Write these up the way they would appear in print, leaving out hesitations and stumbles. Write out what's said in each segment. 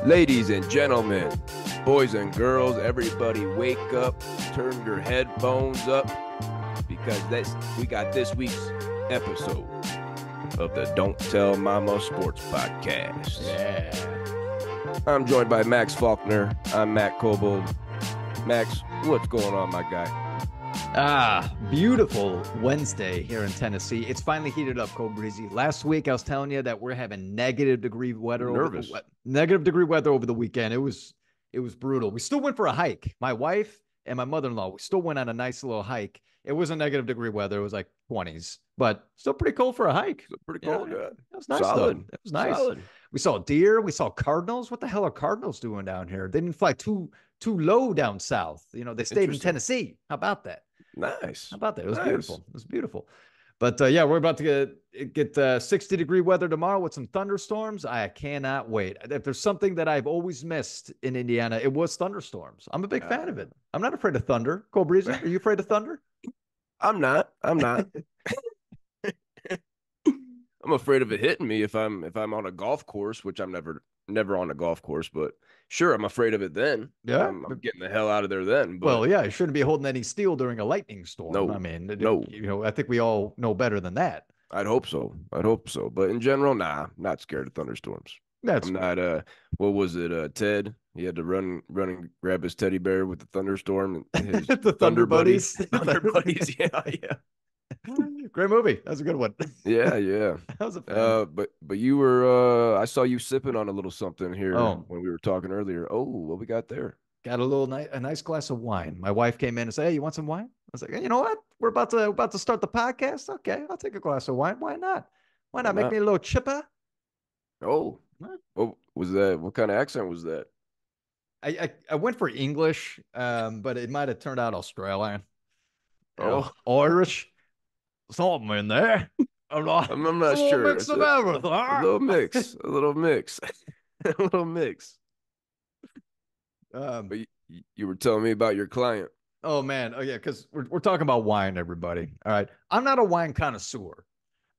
Ladies and gentlemen, boys and girls, everybody wake up, turn your headphones up, because we got this week's episode of the Don't Tell Mama Sports Podcast. Yeah. I'm joined by Max Faulkner. I'm Matt Cobold. Max, what's going on, my guy? Beautiful Wednesday here in Tennessee. It's finally heated up, Cold Breezy. Last week, I was telling you that we're having negative degree weather over the weekend. It was brutal. We still went for a hike. My wife and my mother-in-law, we still went on a nice little hike. It wasn't negative degree weather. It was like 20s, but still pretty cold for a hike. Pretty cold, yeah. It was nice, Solid. though. It was nice. Solid. We saw deer. We saw cardinals. What the hell are cardinals doing down here? They didn't fly too low down south. You know, they stayed in Tennessee. How about that? Nice. How about that? It was nice. beautiful. It was beautiful. But yeah, we're about to get 60-degree weather tomorrow with some thunderstorms. I cannot wait. If there's something that I've always missed in Indiana, it was thunderstorms. I'm a big fan of it. I'm not afraid of thunder. Cole Breezy, are you afraid of thunder? I'm not. I'm afraid of it hitting me if I'm on a golf course, which I'm never on a golf course, but sure, I'm afraid of it then. Yeah. I'm getting the hell out of there then. But well, yeah, you shouldn't be holding any steel during a lightning storm. No, I mean, no. You know, I think we all know better than that. I'd hope so. But in general, nah, not scared of thunderstorms. I'm not, what was it, Ted? He had to run and grab his teddy bear with the thunderstorm and his the Thunder Buddies. Thunder Buddies, yeah. Great movie. That was a good one. Yeah. That was a fan. But you were I saw you sipping on a little something here when we were talking earlier. Oh, what we got there? Got a nice glass of wine. My wife came in and said, "Hey, you want some wine?" I was like, "Hey, you know what? We're about to start the podcast. Okay, I'll take a glass of wine. Why not? Why not make me a little chipper?" Oh, what was that? What kind of accent was that? I went for English, but it might have turned out Australian. Oh, Irish. Something in there. I'm not sure. Mix of everything. A little mix. A little mix. A little mix. But you were telling me about your client. Oh man. Oh yeah, because we're talking about wine, everybody. All right. I'm not a wine connoisseur.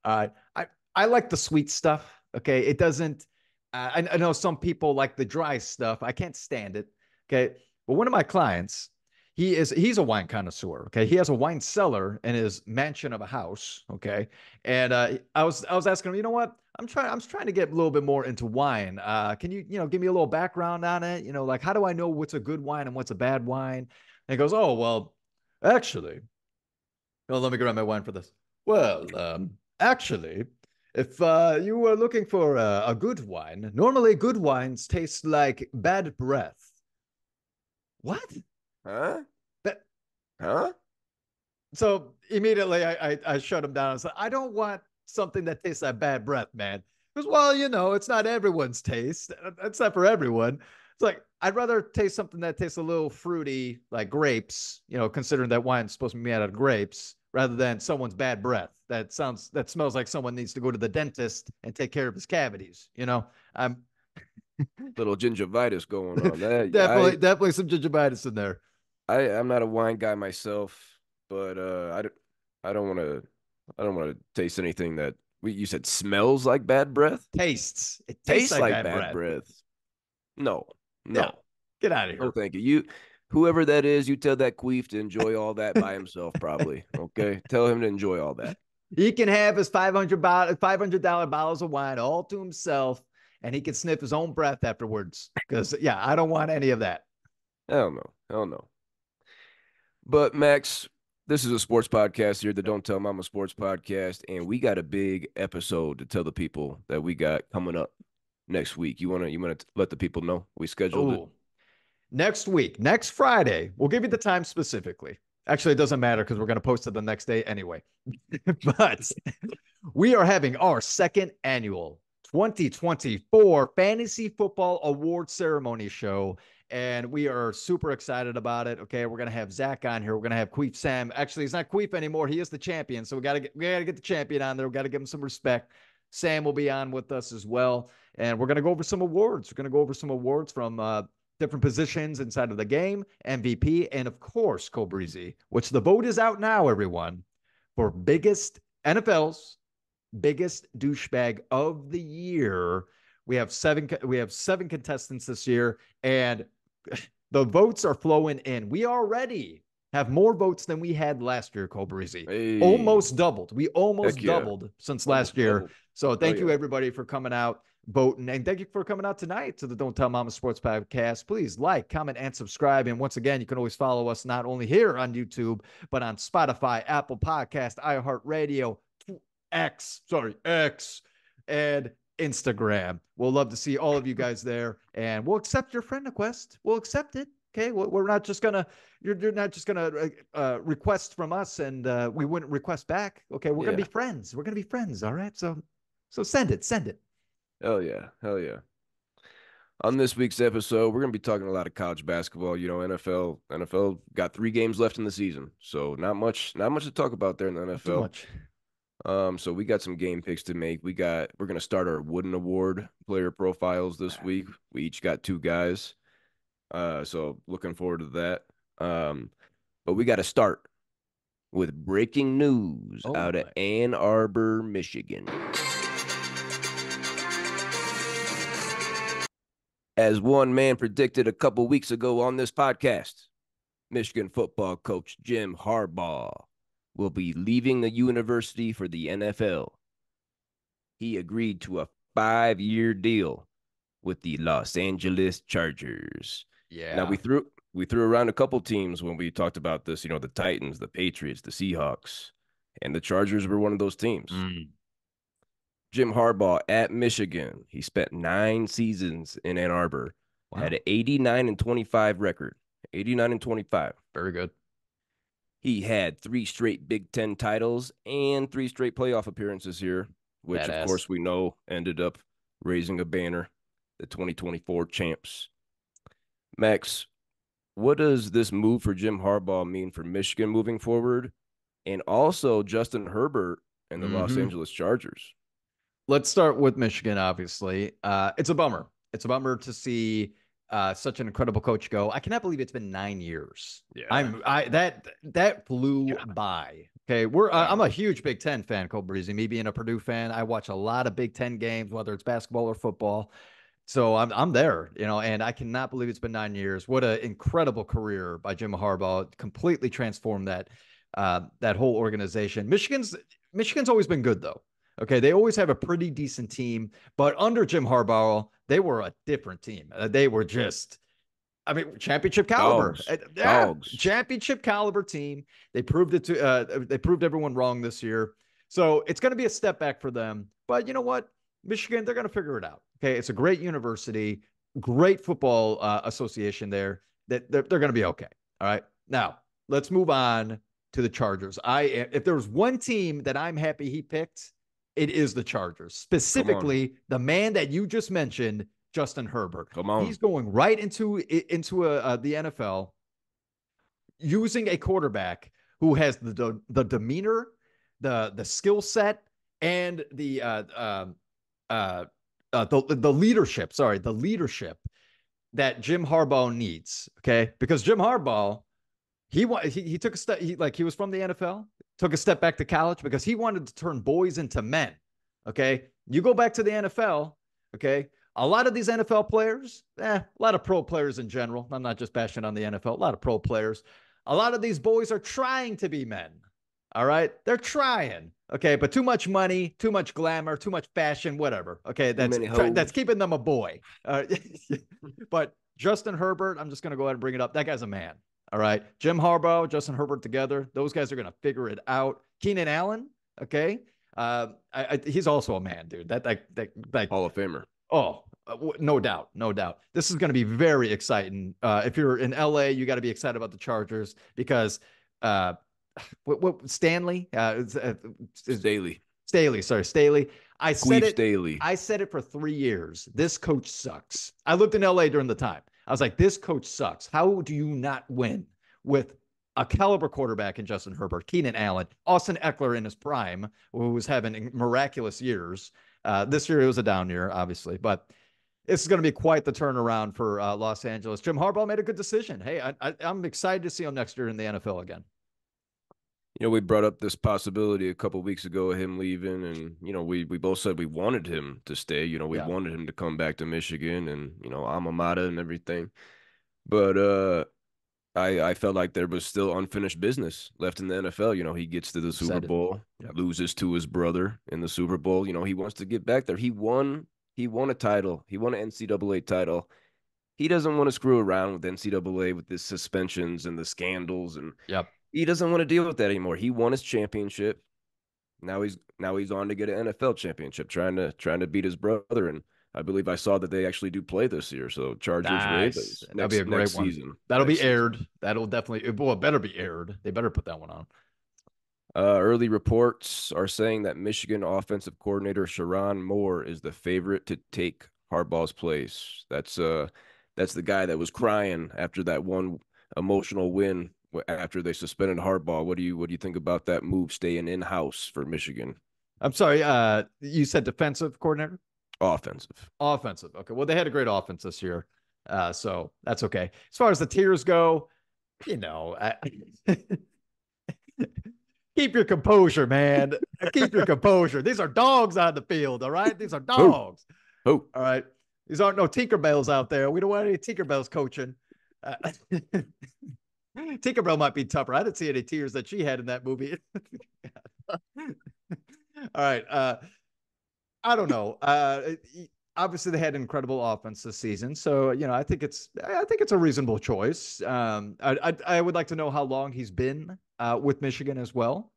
I like the sweet stuff. Okay. It doesn't. I know some people like the dry stuff. I can't stand it. Okay. But one of my clients, he's a wine connoisseur. Okay. He has a wine cellar in his mansion of a house. Okay. And I was asking him, you know what? I'm trying to get a little bit more into wine. Can you give me a little background on it? You know, like how do I know what's a good wine and what's a bad wine? And he goes, oh, well, actually, let me grab my wine for this. Well, actually, if you were looking for a good wine, normally good wines taste like bad breath. What? Huh? Huh? So immediately I shut him down and said, I don't want something that tastes like bad breath, man. Because, well, it's not everyone's taste. It's not for everyone. It's like, I'd rather taste something that tastes a little fruity, like grapes, considering that wine's supposed to be made out of grapes, rather than someone's bad breath. That smells like someone needs to go to the dentist and take care of his cavities. I'm little gingivitis going on. Definitely some gingivitis in there. I'm not a wine guy myself, but I don't want to taste anything that you said smells like bad breath. Tastes. It tastes like bad breath. No. Yeah. Get out of here. No, thank you. Whoever that is, you tell that queef to enjoy all that by himself, probably. Okay, tell him to enjoy all that. He can have his $500 bottles of wine all to himself, and he can sniff his own breath afterwards. Because I don't want any of that. Hell no. But Max, this is a sports podcast here, the Don't Tell Mama Sports Podcast, and we got a big episode to tell the people that we got coming up next week. You wanna let the people know we scheduled it? Next week, next Friday. We'll give you the time specifically. Actually, it doesn't matter because we're going to post it the next day anyway. But we are having our second annual 2024 Fantasy Football Award Ceremony show. And we are super excited about it. Okay, we're gonna have Zach on here. We're gonna have Queef Sam. Actually, he's not Queef anymore. He is the champion. So we gotta get the champion on there. We gotta give him some respect. Sam will be on with us as well, and we're gonna go over some awards. We're gonna go over some awards from different positions inside of the game, MVP, and of course, Cole Breezy, which the vote is out now, everyone, for NFL's biggest douchebag of the year. We have seven contestants this year, and the votes are flowing in. We already have more votes than we had last year, Cole Breezy. Hey, Almost doubled. We almost heck yeah. doubled since last Almost year. doubled. So Hell thank you yeah. everybody for coming out, voting, and thank you for coming out tonight to the Don't Tell Mama Sports Podcast. Please like, comment, and subscribe. And once again, you can always follow us not only here on YouTube, but on Spotify, Apple Podcast, iHeartRadio, X, and Instagram. We'll love to see all of you guys there, and we'll accept your friend request. We'll accept it. Okay, we're not just gonna you're not just gonna request from us, and we wouldn't request back. Okay, we're gonna be friends. We're gonna be friends. All right, so send it. Hell yeah. Hell yeah. On this week's episode, we're going to be talking a lot of college basketball. You know, NFL got 3 games left in the season, so not much to talk about there in the Not too NFL. much. So we got some game picks to make. We're going to start our Wooden Award player profiles this week. We each got 2 guys. So looking forward to that. But we got to start with breaking news out of Ann Arbor, Michigan. As one man predicted a couple weeks ago on this podcast, Michigan football coach Jim Harbaugh will be leaving the university for the NFL. He agreed to a 5-year deal with the Los Angeles Chargers. Yeah. Now we threw around a couple teams when we talked about this, you know, the Titans, the Patriots, the Seahawks, and the Chargers were one of those teams. Jim Harbaugh at Michigan. He spent 9 seasons in Ann Arbor. Wow. Had an 89-25 record. 89-25. Very good. He had 3 straight Big Ten titles and 3 straight playoff appearances here, which of course we know ended up raising a banner, the 2024 champs. Max, what does this move for Jim Harbaugh mean for Michigan moving forward, and also Justin Herbert and the Los Angeles Chargers? Let's start with Michigan, obviously. It's a bummer. It's a bummer to see such an incredible coach go. I cannot believe it's been 9 years. Yeah. That flew by. Okay. I'm a huge Big Ten fan, Cole Breezy. Me being a Purdue fan, I watch a lot of Big Ten games, whether it's basketball or football. So I'm there, you know, and I cannot believe it's been 9 years. What an incredible career by Jim Harbaugh. Completely transformed that whole organization. Michigan's always been good, though. Okay, they always have a pretty decent team, but under Jim Harbaugh, they were a different team. They were just, championship caliber. Dogs. Championship caliber team. They proved it to. They proved everyone wrong this year. So it's going to be a step back for them. But you know what, Michigan, they're going to figure it out. Okay, it's a great university, great football association there. That they're going to be okay. All right, now let's move on to the Chargers. If there was one team that I'm happy he picked, it is the Chargers, specifically the man that you just mentioned, Justin Herbert. Come on. He's going right into the NFL, using a quarterback who has the demeanor, the skill set, and the leadership. Sorry, the leadership that Jim Harbaugh needs. Okay, because Jim Harbaugh, he took a step. He was from the NFL, took a step back to college because he wanted to turn boys into men. Okay, you go back to the NFL. Okay, a lot of these NFL players, a lot of pro players in general. I'm not just bashing on the NFL. A lot of pro players. A lot of these boys are trying to be men. All right, they're trying. Okay, but too much money, too much glamour, too much fashion, whatever. Okay, that's keeping them a boy. But Justin Herbert, I'm just gonna go ahead and bring it up. That guy's a man. All right. Jim Harbaugh, Justin Herbert together. Those guys are going to figure it out. Keenan Allen. Okay. He's also a man, dude. That Hall of Famer. Oh, no doubt. No doubt. This is going to be very exciting. If you're in LA, you got to be excited about the Chargers because Stanley? Staley. Sorry, Staley. I said it for 3 years. This coach sucks. I lived in LA during the time. I was like, this coach sucks. How do you not win with a caliber quarterback in Justin Herbert, Keenan Allen, Austin Eckler in his prime, who was having miraculous years? This year it was a down year, obviously, but this is going to be quite the turnaround for Los Angeles. Jim Harbaugh made a good decision. Hey, I'm excited to see him next year in the NFL again. We brought up this possibility a couple weeks ago of him leaving, and we both said we wanted him to stay. We Yeah, wanted him to come back to Michigan and alma mater and everything. But I felt like there was still unfinished business left in the NFL. He gets to the you've Super said it. Bowl, Yep. loses to his brother in the Super Bowl. He wants to get back there. He won a title. He won an NCAA title. He doesn't want to screw around with NCAA with the suspensions and the scandals, and Yep. he doesn't want to deal with that anymore. He won his championship. Now he's on to get an NFL championship, trying to beat his brother. And I believe I saw that they actually do play this year. So Chargers Nice. Ravens That'll be a next great one. season. That'll Next be season. aired. That'll definitely, well, it better be aired. They better put that one on. Early reports are saying that Michigan offensive coordinator Sharon Moore is the favorite to take Harbaugh's place. That's the guy that was crying after that one emotional win after they suspended Harbaugh. What do you think about that move staying in house for Michigan? I'm sorry. You said defensive coordinator? Offensive. Offensive. Okay. Well, they had a great offense this year. So that's okay. As far as the tiers go, you know, keep your composure, man. Keep your composure. These are dogs on the field. All right. These are Who? dogs. Who? All right. These aren't no Tinkerbells out there. We don't want any Tinkerbells coaching. Uh, Tinkerbell might be tougher. I didn't see any tears that she had in that movie. All right. I don't know. Obviously, they had an incredible offense this season, so I think it's a reasonable choice. I would like to know how long he's been with Michigan as well.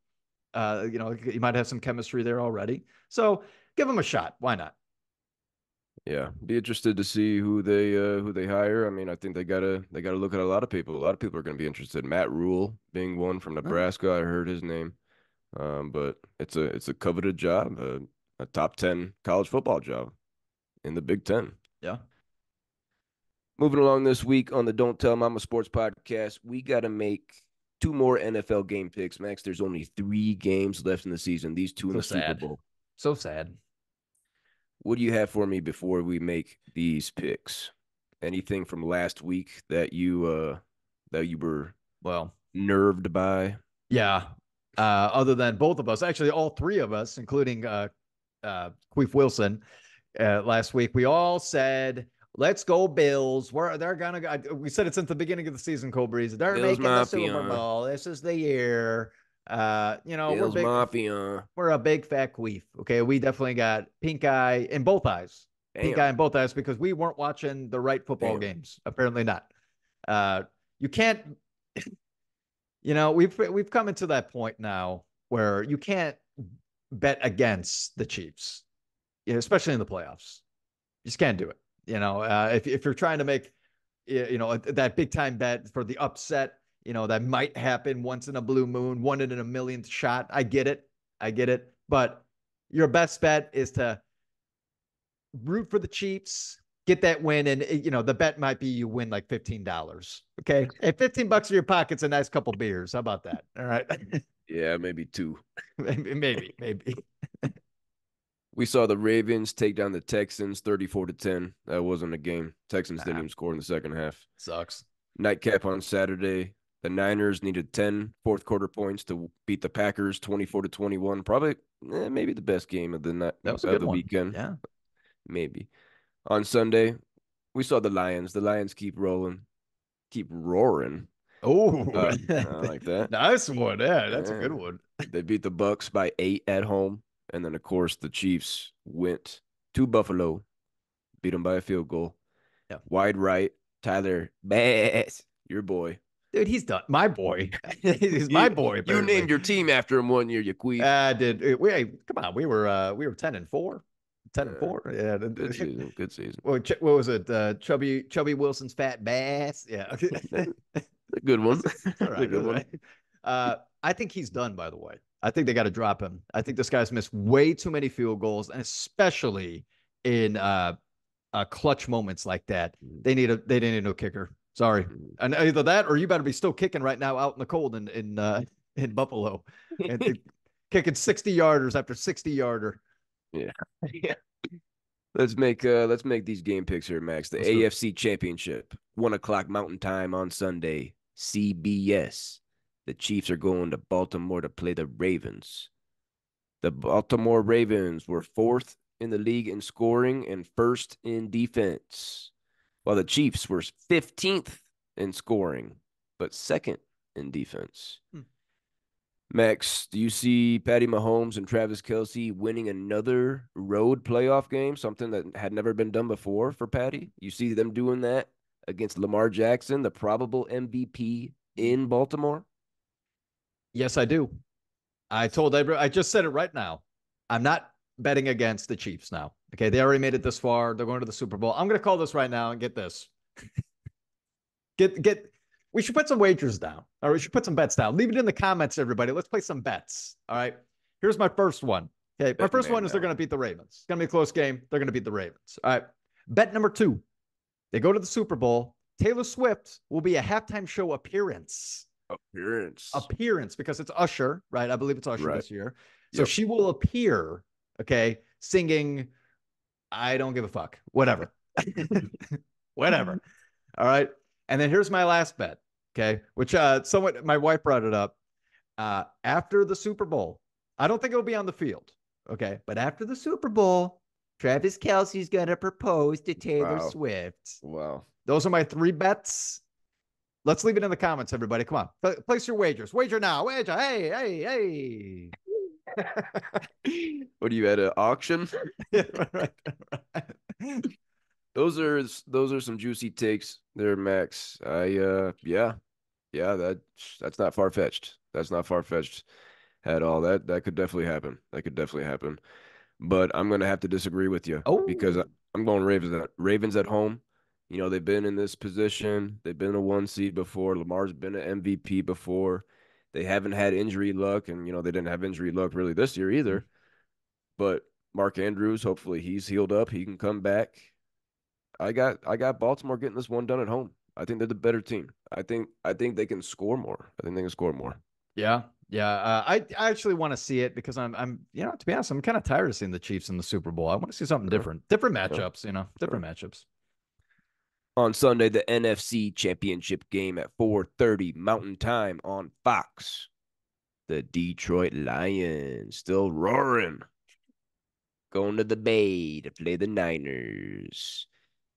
He might have some chemistry there already. So give him a shot. Why not? Yeah, be interested to see who they hire. I mean, I think they gotta look at a lot of people. A lot of people are going to be interested. Matt Rule being one from Huh? Nebraska, I heard his name. But it's a coveted job, a top 10 college football job in the Big Ten. Yeah. Moving along this week on the Don't Tell Mama Sports Podcast, we got to make two more NFL game picks. Max, there's only three games left in the season. These two in So the Super sad. Bowl. So sad. What do you have for me before we make these picks? Anything from last week that you were Well, nerved by? yeah. Other than both of us, actually, all three of us, including Queef Wilson, last week, we all said, "Let's go Bills." They're gonna go. We said it since the beginning of the season, Cole Breeze. They're Bills making the Super Mafia. Bowl. This is the year. We're Bills big. Mafia. We're a big fat queef. Okay, we definitely got pink eye in both eyes. Pink eye Damn. in both eyes because we weren't watching the right football Damn. games. Apparently not. You can't. We've come into that point now where you can't bet against the Chiefs, especially in the playoffs. You just can't do it. If you're trying to make that big time bet for the upset, that might happen once in a blue moon, one in a millionth shot. I get it. But your best bet is to root for the Chiefs, get that win, and the bet might be you win like $15. Okay, hey, $15 in your pocket's a nice couple beers. How about that? All right, Yeah, maybe two. maybe. We saw the Ravens take down the Texans 34-10. That wasn't a game. Texans didn't Nah, even score in the second half. sucks. Nightcap on Saturday. The Niners needed 10 fourth quarter points to beat the Packers 24-21. Probably maybe the best game of the night That was a of good the one. weekend. Yeah. Maybe. On Sunday, we saw the Lions. The Lions keep rolling, keep roaring. Oh, I like that. nice one. Yeah, that's a Yeah. good one. They beat the Bucks by 8 at home, and then of course the Chiefs went to Buffalo, beat them by a field goal. Yeah. Wide right, Tyler Bass, your boy. Dude, he's done. My boy. He's my You boy, you apparently. named your team after him one year, you queef. Come on, we were 10-4. 10-4. Yeah. Good season. Good season. What was it? Chubby Wilson's fat bass. Yeah. A good one. It's all A right. good one. I think he's done, by the way. I think they got to drop him. I think this guy's missed way too many field goals, and especially in clutch moments like that. They didn't need no kicker. Sorry. And either that or you better be still kicking right now out in the cold in Buffalo. And kicking 60 yarders after 60 yarder. Yeah. Yeah. Let's make these game picks here, Max. The Let's do it. AFC Championship, 1 o'clock Mountain Time on Sunday. CBS. The Chiefs are going to Baltimore to play the Ravens. The Baltimore Ravens were fourth in the league in scoring and first in defense, while the Chiefs were 15th in scoring, but second in defense. Max, do you see Patty Mahomes and Travis Kelce winning another road playoff game, something that had never been done before for Patty? You see them doing that against Lamar Jackson, the probable MVP in Baltimore? Yes, I do. I just said it right now. I'm not betting against the Chiefs now. Okay. They already made it this far. They're going to the Super Bowl. I'm going to call this right now and get this. We should put some wagers down, or we should put some bets down. Leave it in the comments, everybody. Let's play some bets. All right. Here's my first one. Okay. My first one is they're going to beat the Ravens. It's going to be a close game. They're going to beat the Ravens. All right. Bet number 2. They go to the Super Bowl. Taylor Swift will be a halftime show appearance. Appearance, because it's Usher, right? I believe it's Usher this year. So she will appear, okay, singing I don't give a fuck. Whatever. Whatever. All right. And then here's my last bet, okay, which my wife brought it up. After the Super Bowl, I don't think it'll be on the field, okay, but after the Super Bowl, Travis Kelce's going to propose to Taylor Swift. Wow. Those are my 3 bets. Let's leave it in the comments, everybody. Come on. Place your wagers. Wager now. Wager. Hey. What are you at an auction? Right. Those are some juicy takes there, Max. Yeah, that's not far fetched. That's not far fetched at all. That could definitely happen. That could definitely happen. But I'm gonna have to disagree with you because I'm going Ravens at home. You know, they've been in this position. They've been a 1 seed before. Lamar's been an MVP before. They haven't had injury luck, and they didn't have injury luck really this year either. But Mark Andrews, hopefully he's healed up. He can come back. I got Baltimore getting this one done at home. I think they're the better team. I think they can score more. I think they can score more. Yeah. I actually want to see it because I'm to be honest, I'm kind of tired of seeing the Chiefs in the Super Bowl. I want to see something different matchups, different matchups. On Sunday, the NFC Championship game at 4:30 Mountain Time on Fox. The Detroit Lions still roaring, going to the Bay to play the Niners.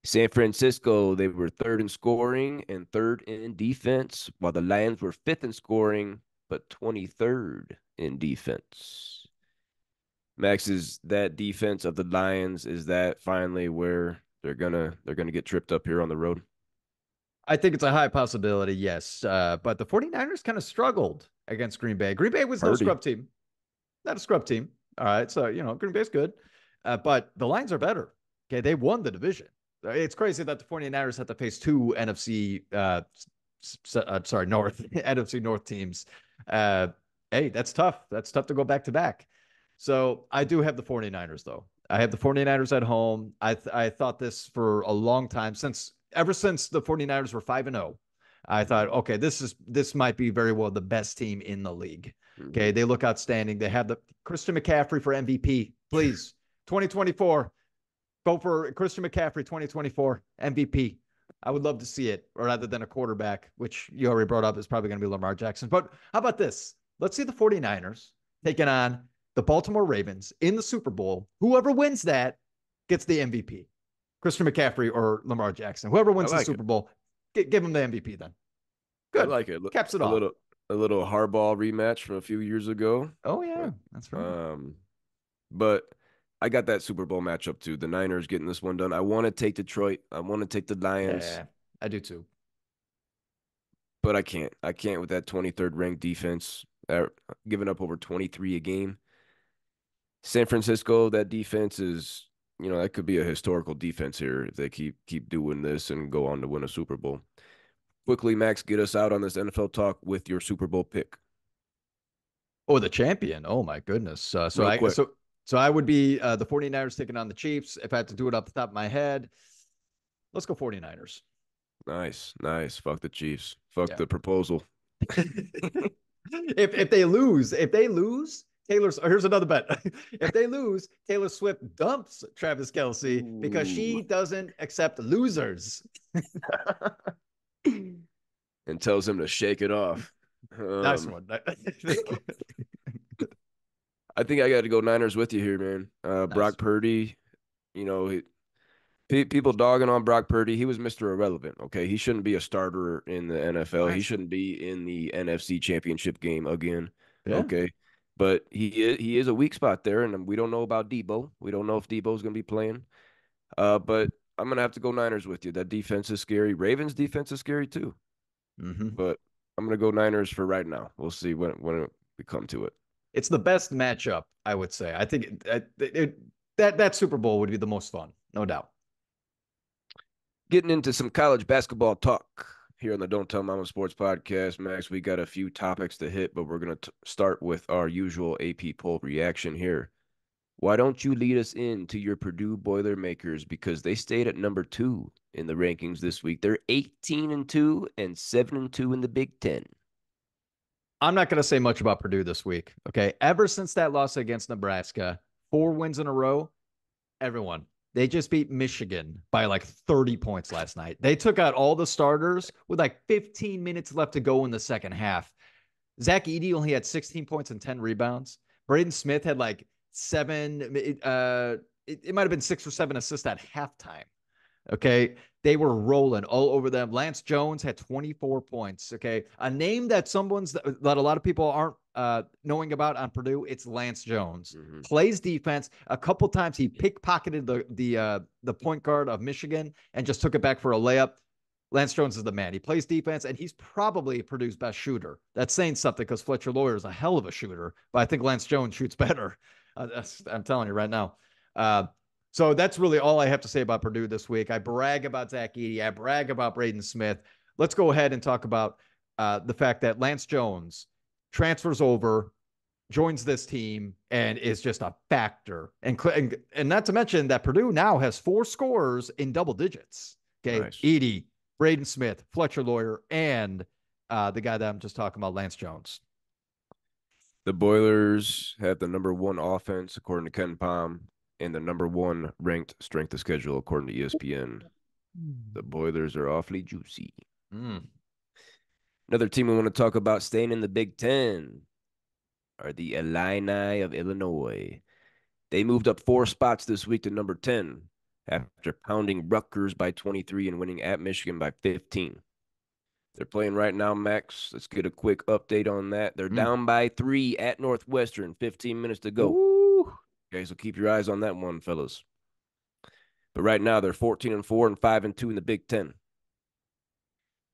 San Francisco, they were third in scoring and third in defense, while the Lions were fifth in scoring, but 23rd in defense. Max, is that defense of the Lions, is that finally where they're gonna get tripped up here on the road? I think it's a high possibility, yes. But the 49ers kind of struggled against Green Bay. Green Bay was no scrub team. Not a scrub team. All right. So, Green Bay's good. But the Lions are better. Okay. They won the division. It's crazy that the 49ers had to face 2 NFC, North, NFC North teams. Hey, that's tough. That's tough to go back to back. So I do have the 49ers, though. I have the 49ers at home. I thought this for a long time, ever since the 49ers were 5-0. I thought, okay, this might be very well the best team in the league. Okay, they look outstanding. They have the Christian McCaffrey for MVP. Please, 2024, go for Christian McCaffrey 2024 MVP. I would love to see it, rather than a quarterback, which you already brought up is probably going to be Lamar Jackson. But how about this? Let's see the 49ers taking on the Baltimore Ravens in the Super Bowl. Whoever wins that gets the MVP. Christian McCaffrey or Lamar Jackson. Whoever wins the Super Bowl, give him the MVP then. Good. I like it. Caps it off. A little Harbaugh rematch from a few years ago. Oh, yeah. That's right. But I got that Super Bowl matchup too. The Niners getting this one done. I want to take Detroit. I want to take the Lions. Yeah, I do too. But I can't. I can't with that 23rd ranked defense, giving up over 23 a game. San Francisco, that defense is, that could be a historical defense here if they keep doing this and go on to win a Super Bowl. Quickly, Max, get us out on this NFL talk with your Super Bowl pick. Oh, the champion. Oh, my goodness. So I would be the 49ers taking on the Chiefs. If I had to do it off the top of my head, let's go 49ers. Nice. Fuck the Chiefs. Fuck the proposal. If they lose, here's another bet. If they lose, Taylor Swift dumps Travis Kelce because she doesn't accept losers. And tells him to shake it off. Nice Um, one. I think I got to go Niners with you here, man. Nice. Brock Purdy, you know, people dogging on Brock Purdy. He was Mr. Irrelevant. Okay, he shouldn't be a starter in the NFL. He What? shouldn't be in the NFC Championship game again. Yeah. Okay, but he is a weak spot there, and we don't know about Debo. We don't know if Debo's going to be playing. But I'm gonna have to go Niners with you. That defense is scary. Ravens defense is scary too. Hmm. But I'm gonna go Niners for right now. We'll see when we come to it. It's the best matchup, I would say. I think that Super Bowl would be the most fun, no doubt. Getting into some college basketball talk here on the Don't Tell Mama Sports Podcast, Max. We got a few topics to hit, but we're gonna start with our usual AP poll reaction here. Why don't you lead us into your Purdue Boilermakers because they stayed at number 2 in the rankings this week. They're 18-2 and 7-2 in the Big Ten. I'm not going to say much about Purdue this week. Okay. Ever since that loss against Nebraska, 4 wins in a row, everyone, they just beat Michigan by like 30 points last night. They took out all the starters with like 15 minutes left to go in the second half. Zach Edey only had 16 points and 10 rebounds. Braden Smith had like it might have been 6 or 7 assists at halftime. Okay. They were rolling all over them. Lance Jones had 24 points. Okay. A name that that a lot of people aren't knowing about on Purdue, it's Lance Jones. Mm-hmm. Plays defense. A couple times he pickpocketed the point guard of Michigan and just took it back for a layup. Lance Jones is the man. He plays defense, and he's probably Purdue's best shooter. That's saying something because Fletcher Lawyer is a hell of a shooter, but I think Lance Jones shoots better. I'm telling you right now. So that's really all I have to say about Purdue this week. I brag about Zach Edey. I brag about Braden Smith. Let's go ahead and talk about the fact that Lance Jones transfers over, joins this team, and is just a factor. And not to mention that Purdue now has 4 scorers in double digits. Okay, Nice. Edey, Braden Smith, Fletcher Lawyer, and the guy that I'm just talking about, Lance Jones. The Boilers have the number 1 offense according to Ken Palm and the number 1 ranked strength of schedule according to ESPN. The Boilers are awfully juicy. Mm. Another team we want to talk about staying in the Big Ten are the Illini of Illinois. They moved up 4 spots this week to number 10 after pounding Rutgers by 23 and winning at Michigan by 15. They're playing right now, Max. Let's get a quick update on that. They're Mm. down by 3 at Northwestern, 15 minutes to go. Ooh. Okay, so keep your eyes on that one, fellas. But right now, they're 14-4 and 5-2 in the Big Ten.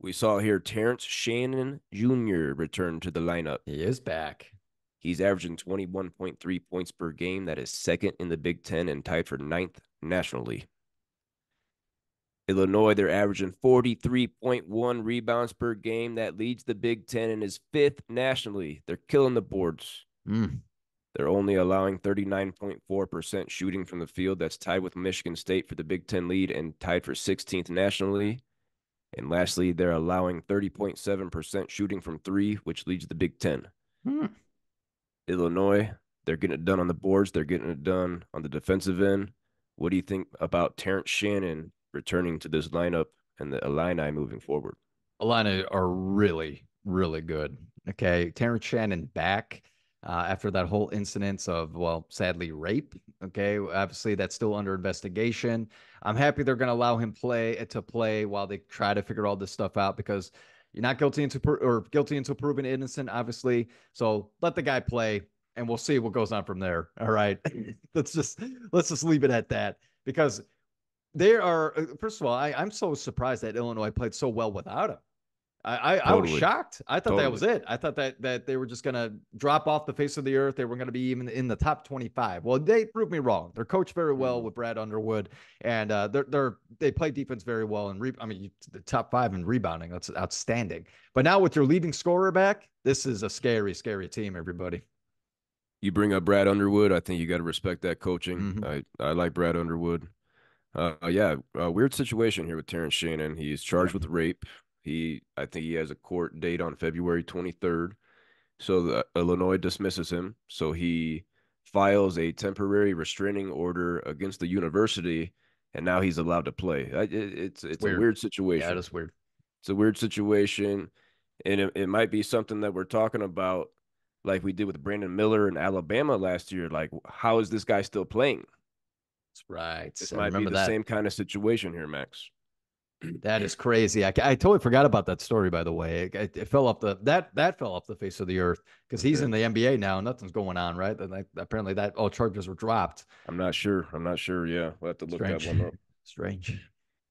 We saw here Terrence Shannon Jr. return to the lineup. He is back. He's averaging 21.3 points per game. That is second in the Big Ten and tied for 9th nationally. Illinois, they're averaging 43.1 rebounds per game. That leads the Big Ten and is 5th nationally. They're killing the boards. Mm. They're only allowing 39.4% shooting from the field. That's tied with Michigan State for the Big Ten lead and tied for 16th nationally. And lastly, they're allowing 30.7% shooting from 3, which leads the Big Ten. Mm. Illinois, they're getting it done on the boards. They're getting it done on the defensive end. What do you think about Terrence Shannon returning to this lineup and the Illini moving forward? Illini are really, really good. Okay. Terrence Shannon back after that whole incident of, well, sadly, rape. Okay. Obviously, that's still under investigation. I'm happy they're going to allow him to play while they try to figure all this stuff out because you're not guilty until proven innocent, obviously. So let the guy play and we'll see what goes on from there. All right. let's just leave it at that because they are, first of all, I'm so surprised that Illinois played so well without him. I was Totally. shocked. I thought that was Totally. it. I thought that they were just going to drop off the face of the earth. They were going to be even in the top 25. Well, they proved me wrong. They're coached very well with Brad Underwood, and they play defense very well. And the top 5 in rebounding. That's outstanding. But now with your leading scorer back, this is a scary, scary team. Everybody. You bring up Brad Underwood. I think you got to respect that coaching. Mm-hmm. I like Brad Underwood. Yeah, a weird situation here with Terrence Shannon. He's Yeah. charged with rape. I think he has a court date on February 23rd. So the Illinois dismisses him. So he files a temporary restraining order against the university, and now he's allowed to play. It's a Weird. weird Yeah, it situation. is weird. It's a weird situation. And it might be something that we're talking about, like we did with Brandon Miller in Alabama last year. Like, how is this guy still playing? That's right. This I might be remember the that. same kind of situation here, Max. That is crazy. I totally forgot about that story. By the way, it fell off that fell off the face of the earth because he's Okay. in the NBA now. Nothing's going on, right? And apparently that all charges were dropped. I'm not sure. I'm not sure. Yeah, we'll have to look that Strange, one up. strange.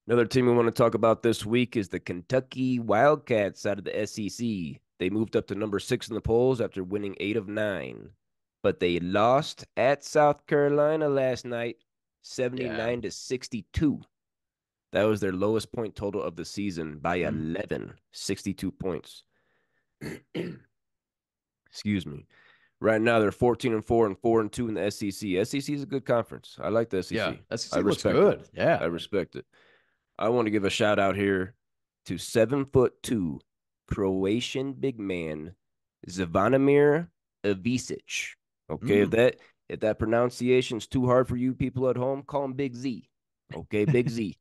Another team we want to talk about this week is the Kentucky Wildcats out of the SEC. They moved up to number 6 in the polls after winning 8 of 9, but they lost at South Carolina last night, Yeah. 79-62. That was their lowest point total of the season by Mm. 11, 62 points. Excuse me. Right now they're 14-4 and 4-2 in the SEC. SEC is a good conference. I like the Yeah. SEC. I SEC looks respect it. good. Yeah. I respect it. I want to give a shout out here to 7'2" Croatian big man Zvonimir Ivisic. Okay, Mm. if that pronunciation's too hard for you people at home, call him Big Z. Okay, Big Z.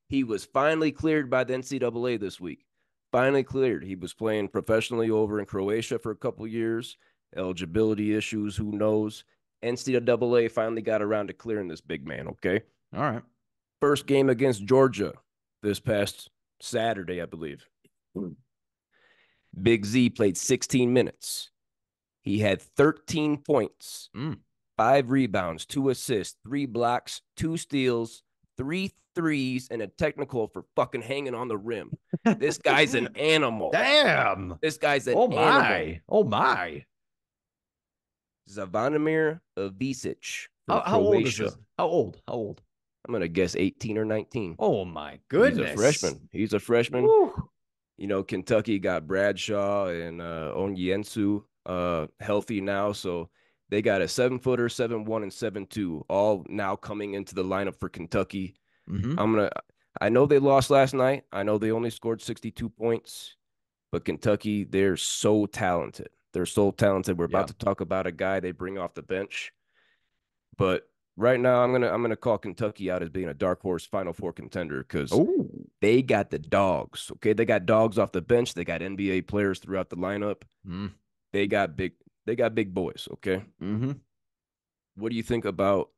He was finally cleared by the NCAA this week. Finally cleared. He was playing professionally over in Croatia for a couple years. Eligibility issues, who knows? NCAA finally got around to clearing this big man. Okay, All right. first game against Georgia this past Saturday, I believe. Big Z played 16 minutes. He had 13 points, Mm. 5 rebounds, 2 assists, 3 blocks, 2 steals, 3 threes, and a technical for fucking hanging on the rim. This guy's an animal. Damn. This guy's an Oh animal. my. Oh my. Zvonimir Ivisic from How old is Croatia. this? How old? How old? I'm going to guess 18 or 19. Oh my He's a goodness. freshman. He's a freshman. Woo. You know, Kentucky got Bradshaw and Onyensu healthy now. So they got a 7-footer, 7'1", and 7'2", all now coming into the lineup for Kentucky. Mm-hmm. I know they lost last night. I know they only scored 62 points, but Kentucky, they're so talented. They're so talented. We're about Yeah. to talk about a guy they bring off the bench. But right now I'm gonna call Kentucky out as being a dark horse Final Four contender because Oh. they got the dogs. Okay, they got dogs off the bench. They got NBA players throughout the lineup. Mm. They got big. They got big boys. Okay, Mm-hmm. what do you think about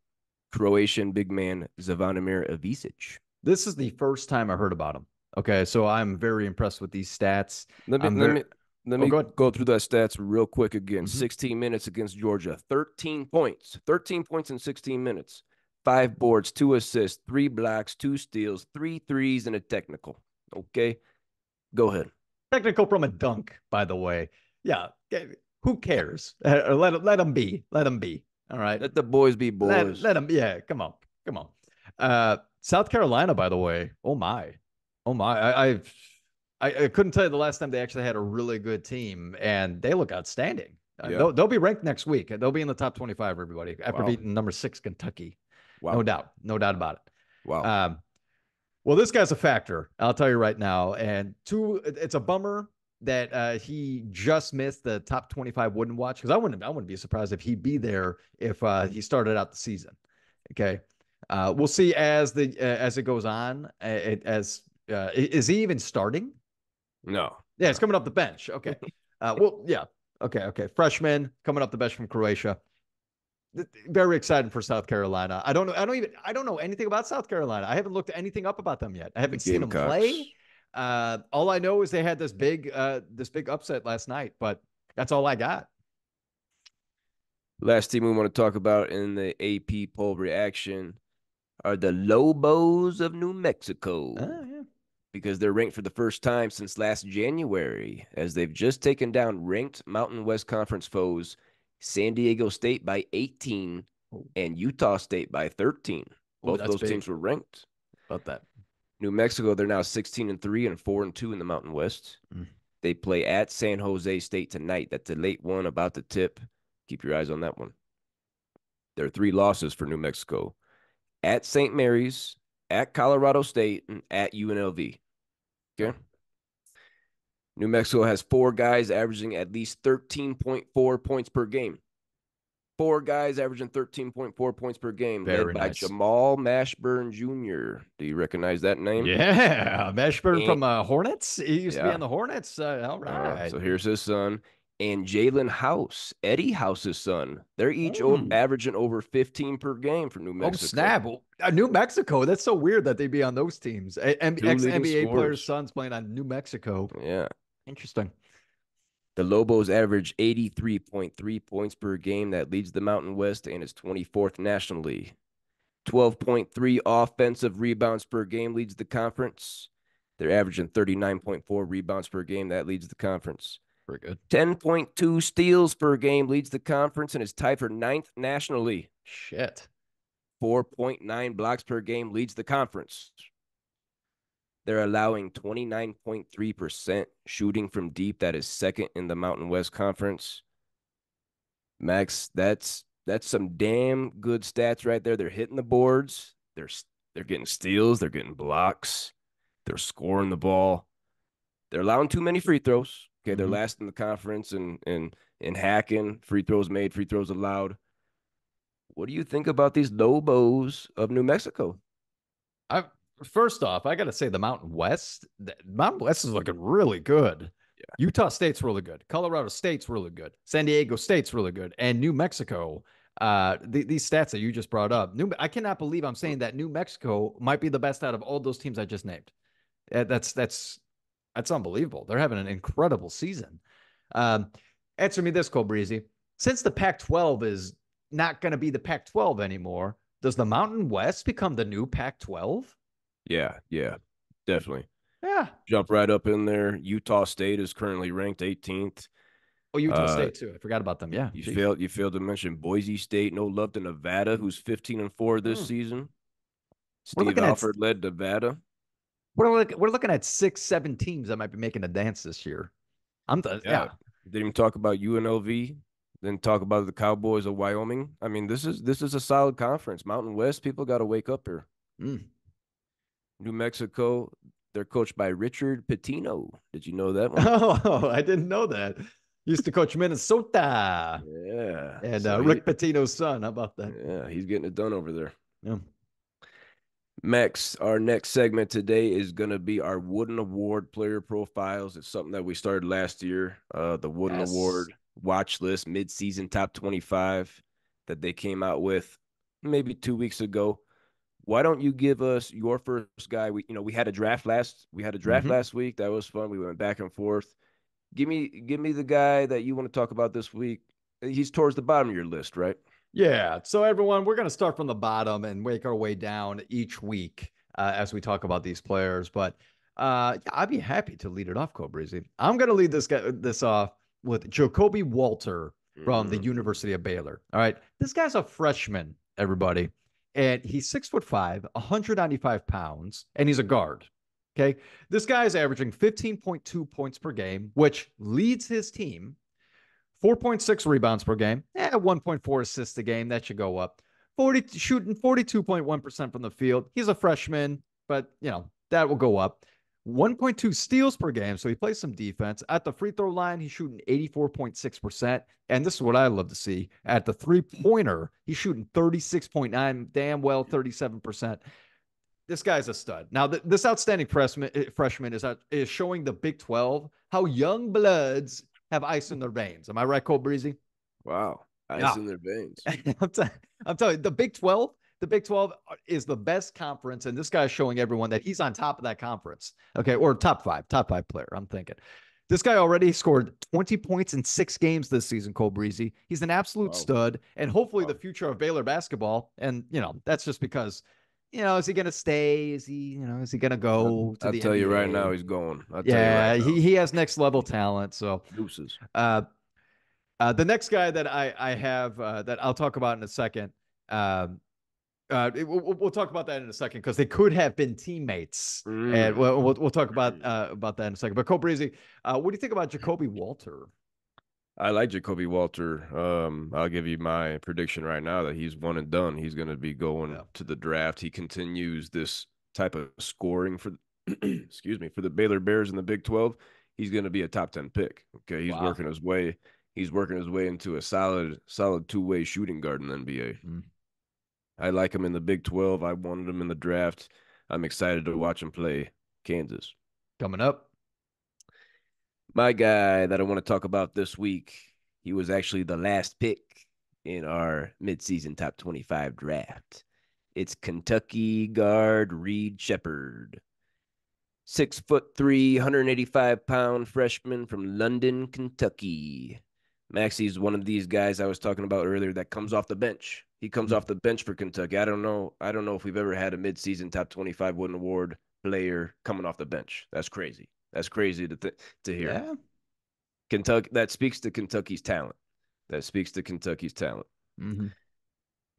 Croatian big man Zvonimir Ivisic? This is the first time I heard about him. Okay, so I'm very impressed with these stats. Let me I'm let very. me let Oh, me go ahead. go through that stats real quick again. Mm-hmm. 16 minutes against Georgia, 13 points, 13 points in 16 minutes, 5 boards, 2 assists, 3 blocks, 2 steals, 3 threes, and a technical. Okay, go ahead. Technical from a dunk, by the way. Yeah. Who cares? Let him be. Let him be. All right. Let the boys be boys. Let him. Yeah. Come on. Come on. South Carolina, by the way. Oh my. Oh my. I couldn't tell you the last time they actually had a really good team, and they look outstanding. Yeah. They'll be ranked next week. They'll be in the top 25, everybody, after Wow. beating number 6 Kentucky. No Wow. doubt. No doubt about it. Wow. Well, this guy's a factor. I'll tell you right now. And two, it's a bummer that he just missed the top 25 wouldn't watch because I wouldn't be surprised if he'd be there if he started out the season. Okay. We'll see as it goes on. Is he even starting? No. Yeah, it's coming up the bench. Okay. Well, yeah. Okay. Freshman coming up the bench from Croatia. Very excited for South Carolina. I don't know anything about South Carolina. I haven't looked anything up about them yet. I The haven't seen them Gamecocks. play. All I know is they had this big upset last night, but that's all I got. Last team we want to talk about in the AP poll reaction are the Lobos of New Mexico Yeah. because they're ranked for the first time since last January, as they've just taken down ranked Mountain West Conference foes San Diego State by 18 and Utah State by 13. Oh, Both of that's those big. teams were ranked. About that. New Mexico, they're now 16-3 and 4-2 in the Mountain West. Mm. They play at San Jose State tonight. That's a late one about to tip. Keep your eyes on that one. There are 3 losses for New Mexico: at St. Mary's, at Colorado State, and at UNLV. Okay. New Mexico has 4 guys averaging at least 13.4 points per game. Four guys averaging 13.4 points per game, led Very by nice. Jamal Mashburn Jr. Do you recognize that name? Yeah, Meshburn And from Hornets. He used to be on yeah. the Hornets. All right. So here's his son. And Jalen House, Eddie House's son. They're each Mm. averaging over 15 per game for New Oh Mexico. snap! Well, New Mexico. That's so weird that they'd be on those teams. Two Ex leading NBA players' scorers. sons playing on New Mexico. Yeah. Interesting. The Lobos average 83.3 points per game. That leads the Mountain West and is 24th nationally. 12.3 offensive rebounds per game leads the conference. They're averaging 39.4 rebounds per game. That leads the conference. Very good. 10.2 steals per game leads the conference and is tied for ninth nationally. Shit. 4.9 blocks per game leads the conference. They're allowing 29.3% shooting from deep. That is second in the Mountain West Conference. Max, that's some damn good stats right there. They're hitting the boards. They're getting steals. They're getting blocks. They're scoring the ball. They're allowing too many free throws. Okay, they're Mhm. last in the conference in hacking, free throws made, free throws allowed. What do you think about these Lobos of New Mexico? I First off, I got to say the Mountain West is looking really good. Utah State's really good. Colorado State's really good. San Diego State's really good, and New Mexico. These stats that you just brought up, I cannot believe I'm saying that New Mexico might be the best out of all those teams I just named. That's unbelievable. They're having an incredible season. Um, Answer me this, Cole Breezy. Since the Pac-12 is not going to be the Pac-12 anymore, does the Mountain West become the new Pac-12? Yeah, definitely. Yeah. Jump right up in there. Utah State is currently ranked 18th. Oh, Utah Uh, State too. I forgot about them. Yeah. you Jeez. failed you failed to mention Boise State. No love to Nevada, who's 15-4 this Mm. season. We're Steve looking at Alford led Nevada. we're looking at 6, 7 teams that might be making a dance this year. Yeah, Yeah. didn't even talk about UNLV. Then talk about the Cowboys of Wyoming. I mean, this is a solid conference. Mountain West people got to wake up here. Mm. New Mexico, they're coached by Richard Pitino. Did you know that one? Oh, I didn't know that. Used to coach Minnesota Yeah. and So Rick Pitino's son. How about that? he's getting it done over there. Yeah. Max, our next segment today is going to be our Wooden Award player profiles. It's something that we started last year. The Wooden Yes. Award watch list, mid-season top 25 that they came out with maybe 2 weeks ago. Why don't you give us your first guy? We had a draft Mm-hmm. last week. That was fun. We went back and forth. Give me the guy that you want to talk about this week. He's towards the bottom of your list, right? Yeah. So, everyone, we're going to start from the bottom and make our way down each week as we talk about these players. But yeah, I'd be happy to lead it off, Breezy. I'm going to lead this off with Jacoby Walter from the Mm. University of Baylor. All right. This guy's a freshman, everybody. And he's 6'5", 195 pounds, and he's a guard. Okay. This guy is averaging 15.2 points per game, which leads his team. 4.6 rebounds per game, 1.4 assists a game. That should go up. Shooting 42.1% from the field. He's a freshman, but that will go up. 1.2 steals per game, so he plays some defense. At the free throw line, he's shooting 84.6%. And this is what I love to see. At the three-pointer, he's shooting 36.9, damn well 37%. This guy's a stud. Now, this outstanding freshman is showing the Big 12 how young bloods have ice in their veins. Am I right, Cole Breezy? Wow. Ice Yeah. in their veins. I'm, t- I'm telling you, the Big 12 is the best conference, and this guy's showing everyone that he's on top of that conference. Okay, or top five player, I'm thinking. This guy already scored 20 points in 6 games this season, Cole Breezy. He's an absolute Wow. stud, and hopefully the Wow. future of Baylor basketball. And, that's just because is he going to stay? Is he going to go to I'll the tell you right now, NBA? he's going. I'll tell you right Yeah, now. he has next level talent. So, Deuces. uh, the next guy that I have that I'll talk about in a second. We'll talk about that in a second because they could have been teammates, and Mm. we'll talk about that in a second. But Cole Breezy, what do you think about Jacoby Walter? I like Jacoby Walter. I'll give you my prediction right now that he's one and done. He's going to be going Yeah. to the draft. He continues this type of scoring for, excuse me, for the Baylor Bears in the Big 12. He's going to be a top 10 pick. Okay, he's Wow. working his way. He's working his way into a solid two-way shooting guard in the NBA. Mm. I like him in the Big 12. I wanted him in the draft. I'm excited to watch him play Kansas. Coming up. My guy that I want to talk about this week, he was actually the last pick in our midseason top 25 draft. It's Kentucky guard Reed Shepherd. 6'3", 185-pound freshman from London, Kentucky. Maxie's one of these guys I was talking about earlier that comes off the bench. He comes Mm. off the bench for Kentucky. I don't know if we've ever had a midseason top 25 Wooden Award player coming off the bench. That's crazy. That's crazy to hear. Yeah. Kentucky, that speaks to Kentucky's talent. That speaks to Kentucky's talent. Mm-hmm.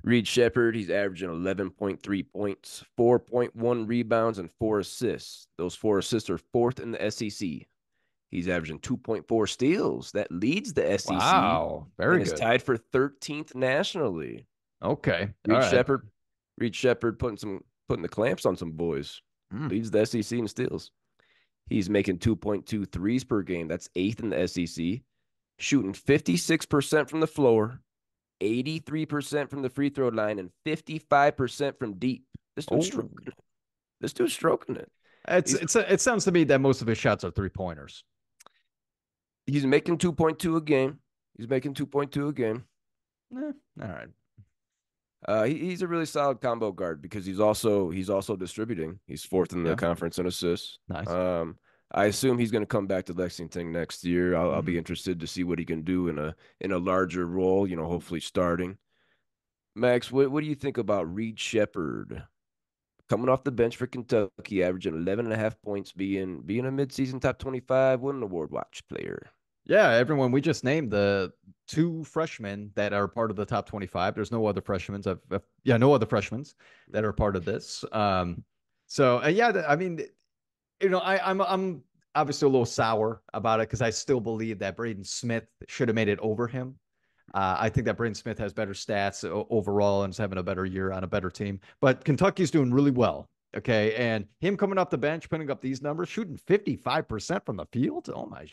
Reed Shepherd, he's averaging 11.3 points, 4.1 rebounds, and 4 assists. Those 4 assists are fourth in the SEC. He's averaging 2.4 steals. That leads the SEC Wow. Very and is good. tied for 13th nationally. Okay. All Reed right. Shepherd, Reed Shepherd putting the clamps on some boys. Mm. Leads the SEC in steals. He's making 2.2 threes per game. That's eighth in the SEC. Shooting 56% from the floor, 83% from the free throw line, and 55% from deep. This dude's Oh. stroking it. This dude's stroking it. It sounds to me that most of his shots are 3-pointers. He's making 2.2 a game. He's making 2.2 a game. All right. He's a really solid combo guard because he's also distributing. He's fourth in the conference in assists. Nice. I assume he's going to come back to Lexington next year. I'll be interested to see what he can do in a larger role. Hopefully starting. Max, what do you think about Reed Shepherd coming off the bench for Kentucky, averaging 11.5 points, being a midseason top 25 Wooden Award watch player? Yeah, everyone, we just named the 2 freshmen that are part of the top 25. There's no other freshmen. No other freshmen that are part of this. I mean, I'm obviously a little sour about it because I still believe that Braden Smith should have made it over him. I think that Braden Smith has better stats overall and is having a better year on a better team. But Kentucky's doing really well. Okay. And him coming off the bench, putting up these numbers, shooting 55% from the field. Oh, my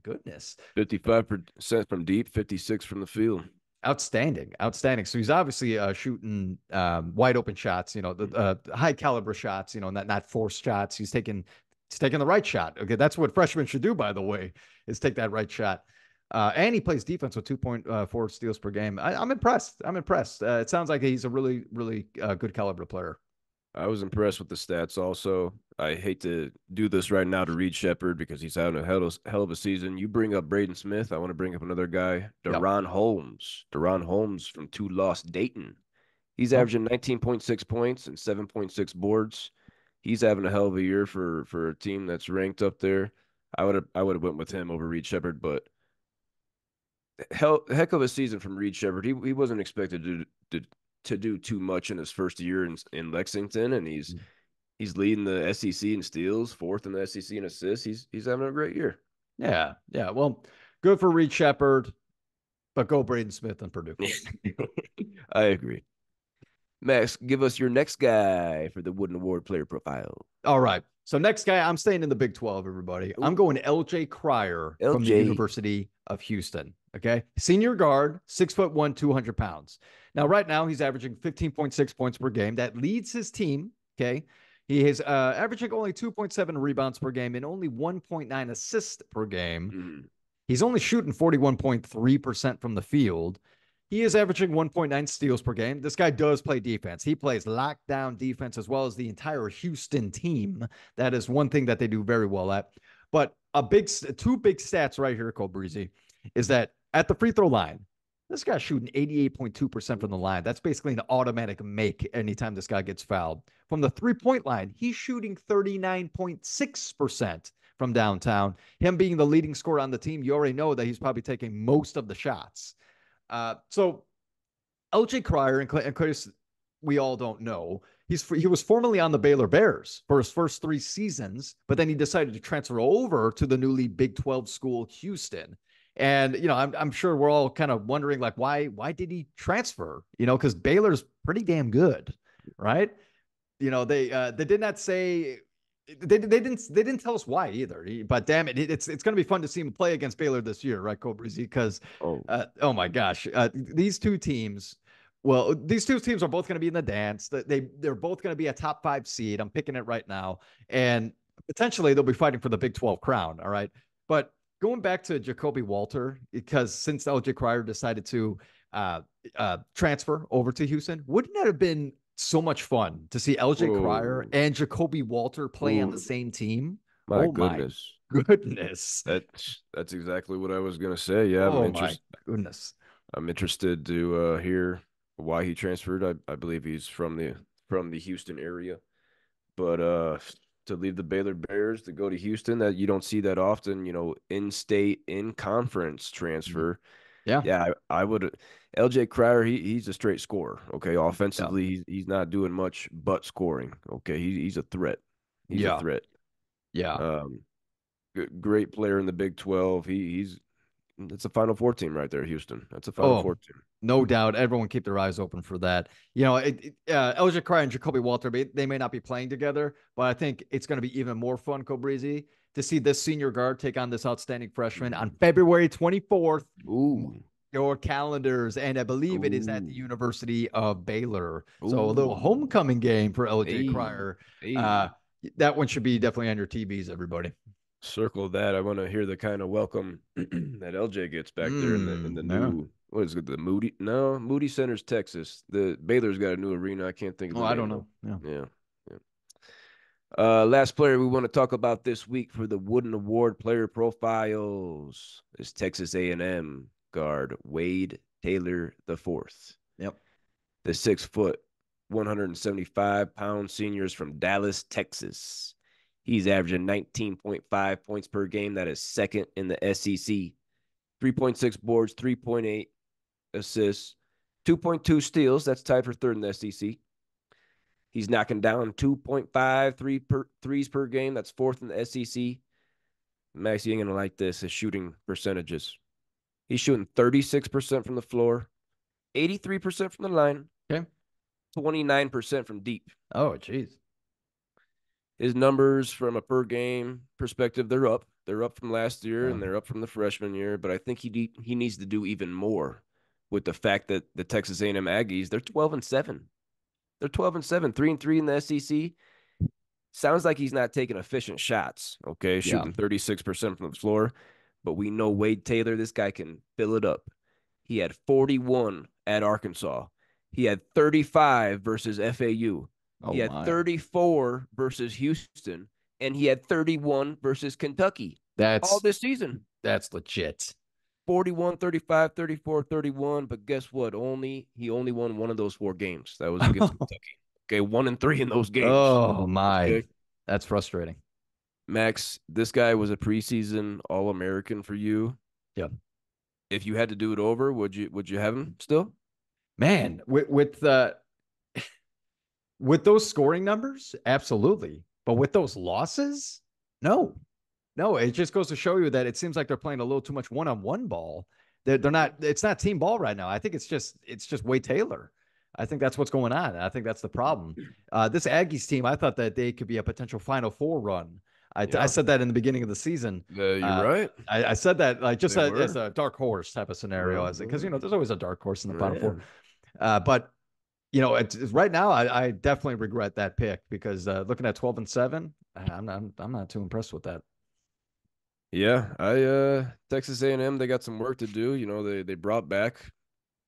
goodness. 55% from deep, 56 from the field. Outstanding. So he's obviously shooting wide open shots, the high caliber shots, not forced shots. He's taking the right shot. Okay. That's what freshmen should do, by the way, is take that right shot. And he plays defense with 2.4 steals per game. I'm impressed. It sounds like he's a really, really good caliber player. I was impressed with the stats also. I hate to do this right now to Reed Shepherd because he's having a hell of a season. You bring up Braden Smith. I want to bring up another guy, Deron Holmes. Deron Holmes from 2-loss Dayton. He's averaging 19.6 points and 7.6 boards. He's having a hell of a year for a team that's ranked up there. I would have went with him over Reed Shepherd, but heck of a season from Reed Shepherd. He wasn't expected to do too much in his first year in Lexington, and he's leading the SEC in steals, fourth in the SEC in assists. He's having a great year. Yeah. Well, good for Reed Shepherd, but go Braden Smith and Purdue. I agree. Max, give us your next guy for the Wooden Award player profile. All right. So next guy, I'm staying in the Big 12, everybody. Ooh. I'm going LJ Cryer from the University of Houston. Okay. Senior guard, 6'1", 200 pounds. Now, right now, he's averaging 15.6 points per game. That leads his team. Okay. He is averaging only 2.7 rebounds per game and only 1.9 assists per game. Mm-hmm. He's only shooting 41.3% from the field. He is averaging 1.9 steals per game. This guy does play defense. He plays lockdown defense as well as the entire Houston team. That is one thing that they do very well at. But two big stats right here, Cole Breezy, is that at the free throw line, this guy's shooting 88.2% from the line. That's basically an automatic make anytime this guy gets fouled. From the three-point line, he's shooting 39.6% from downtown. Him being the leading scorer on the team, you already know that he's probably taking most of the shots. So LJ Cryer, in case we all don't know, he was formerly on the Baylor Bears for his first 3 seasons, but then he decided to transfer over to the newly Big 12 school, Houston. And, I'm sure we're all kind of wondering, like, why did he transfer? Because Baylor's pretty damn good, right? They did not say They didn't tell us why either. But damn it, it's going to be fun to see him play against Baylor this year, right, Cobras? Because Oh, oh my gosh, these two teams. Well, these two teams are both going to be in the dance. They're both going to be a top 5 seed. I'm picking it right now, and potentially they'll be fighting for the Big 12 crown. All right, but going back to Jacoby Walter, because since LJ Cryer decided to transfer over to Houston, wouldn't that have been so much fun to see LJ Cryer whoa, and Jacoby Walter play on the ooh, same team? my Oh my goodness. goodness. That's exactly what I was gonna say. Yeah, Oh my goodness. I'm interested to hear why he transferred. I believe he's from the Houston area. But to leave the Baylor Bears to go to Houston, that you don't see that often, in state, in conference Mhm. transfer. Yeah. Yeah, I would. LJ Cryer, he's a straight scorer. Okay, Yeah. offensively, he's not doing much but scoring. Okay, he's a threat. He's a Yeah. threat. Yeah. Um, great player in the Big 12. He's It's a Final Four team right there, Houston. That's a Final Oh, Four team. no doubt. Everyone keep their eyes open for that. LJ Cryer and Jacoby Walter, they may not be playing together, but I think it's going to be even more fun, Cobrizi, to see this senior guard take on this outstanding freshman on February 24th. Ooh, Your calendars, and I believe it is at the ooh, University of Baylor. So a little ooh. homecoming game for LJ Hey, Cryer. Uh, hey. that one should be definitely on your TVs, everybody. Circle that. I want to hear the kind of welcome that LJ gets back there in the Yeah. new, what is it, the Moody? No, Moody Center's Texas. The Baylor's got a new arena. I can't think of Oh, the I name don't though. know. Yeah. Yeah. Yeah. Last player we want to talk about this week for the Wooden Award player profiles is Texas A&M guard Wade Taylor the fourth. Yep. The 6 foot, 175-pound senior is from Dallas, Texas. He's averaging 19.5 points per game. That is second in the SEC. 3.6 boards, 3.8 assists, 2.2 steals. That's tied for third in the SEC. He's knocking down 2.5 threes per game. That's fourth in the SEC. Max, you ain't going to like this. His shooting percentages. He's shooting 36% from the floor, 83% from the line, Okay. 29% from deep. Oh, geez. His numbers from a per game perspective, they're up. They're up from last year Yeah. and they're up from the freshman year. But I think he needs to do even more with the fact that the Texas A&M Aggies, they're 12-7. They're 12-7, 3-3 in the SEC. Sounds like he's not taking efficient shots. Okay, Yeah. shooting 36% from the floor, but we know Wade Taylor. This guy can fill it up. He had 41 at Arkansas. He had 35 versus FAU. He Oh had my. 34 versus Houston, and he had 31 versus Kentucky all That's this season. that's legit. 41, 35, 34, 31. But guess what? He only won one of those 4 games. That was against Kentucky. Okay, 1-3 in those games. Oh my. Okay. That's frustrating. Max, this guy was a preseason All-American for you. Yeah. If you had to do it over, would you have him still? Man, with those scoring numbers, absolutely. But with those losses, no. No, it just goes to show you that it seems like they're playing a little too much one-on-one ball. They're not. It's not team ball right now. I think it's just Wade Taylor. I think that's what's going on. I think that's the problem. This Aggies team, I thought that they could be a potential Final Four run. I Yeah, said that in the beginning of the season. you're right. I said that like just They as were. a dark horse type of scenario, as because there's always a dark horse in the Final Four. Man. But right now, I definitely regret that pick because looking at 12-7, I'm not too impressed with that. Yeah, I Texas A&M, they got some work to do. They brought back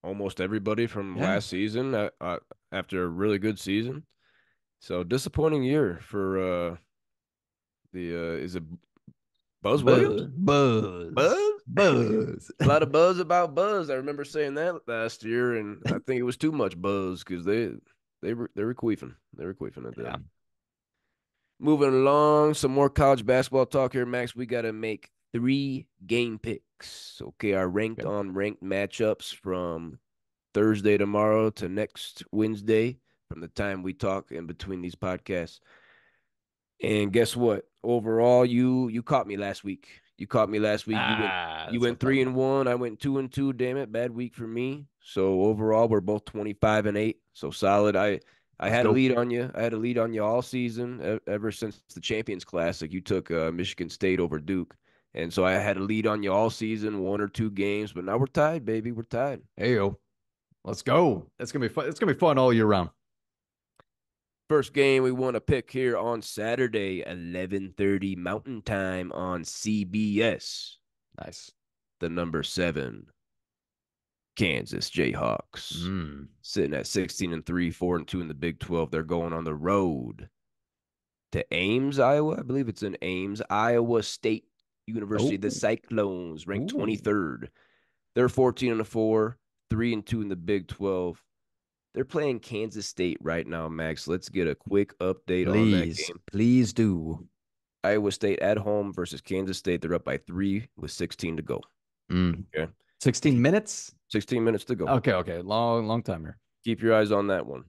almost everybody from Yeah. last season after a really good season. So disappointing year for the is it Buzz Williams? Buzz, buzz, Buzz? buzz. A lot of buzz about Buzz. I remember saying that last year, and I think it was too much buzz because they were queefing. They were queefing at Yeah. that. Moving along, some more college basketball talk here, Max. We got to make 3 game picks. Okay, our ranked Okay. on ranked matchups from Thursday tomorrow to next Wednesday from the time we talk in between these podcasts. And guess what? Overall, you caught me last week. You caught me last week. You went you That's went okay. 3-1. I went 2-2. Damn it, bad week for me. So overall, we're both 25-8. So solid. I Let's had a go. lead on you. I had a lead on you all season, ever since the Champions Classic. You took Michigan State over Duke, and so I had a lead on you all season, 1 or 2 games. But now we're tied, baby. We're tied. Hey yo, let's go. It's gonna be fun. It's gonna be fun all year round. First game we want to pick here on Saturday, 11:30 Mountain Time on CBS. Nice. The number 7 Kansas Jayhawks Mm. sitting at 16-3, 4-2 in the Big 12. They're going on the road to Ames, Iowa. I believe it's in Ames, Iowa State University. Oh, The Cyclones ranked ooh. 23rd. They're 14-4, 3-2 in the Big 12. They're playing Kansas State right now, Max. Let's get a quick update on that Please, game. please do. Iowa State at home versus Kansas State. They're up by 3 with 16 to go. Mm. Okay. 16 minutes? 16 minutes to go. Okay. Long time here. Keep your eyes on that one.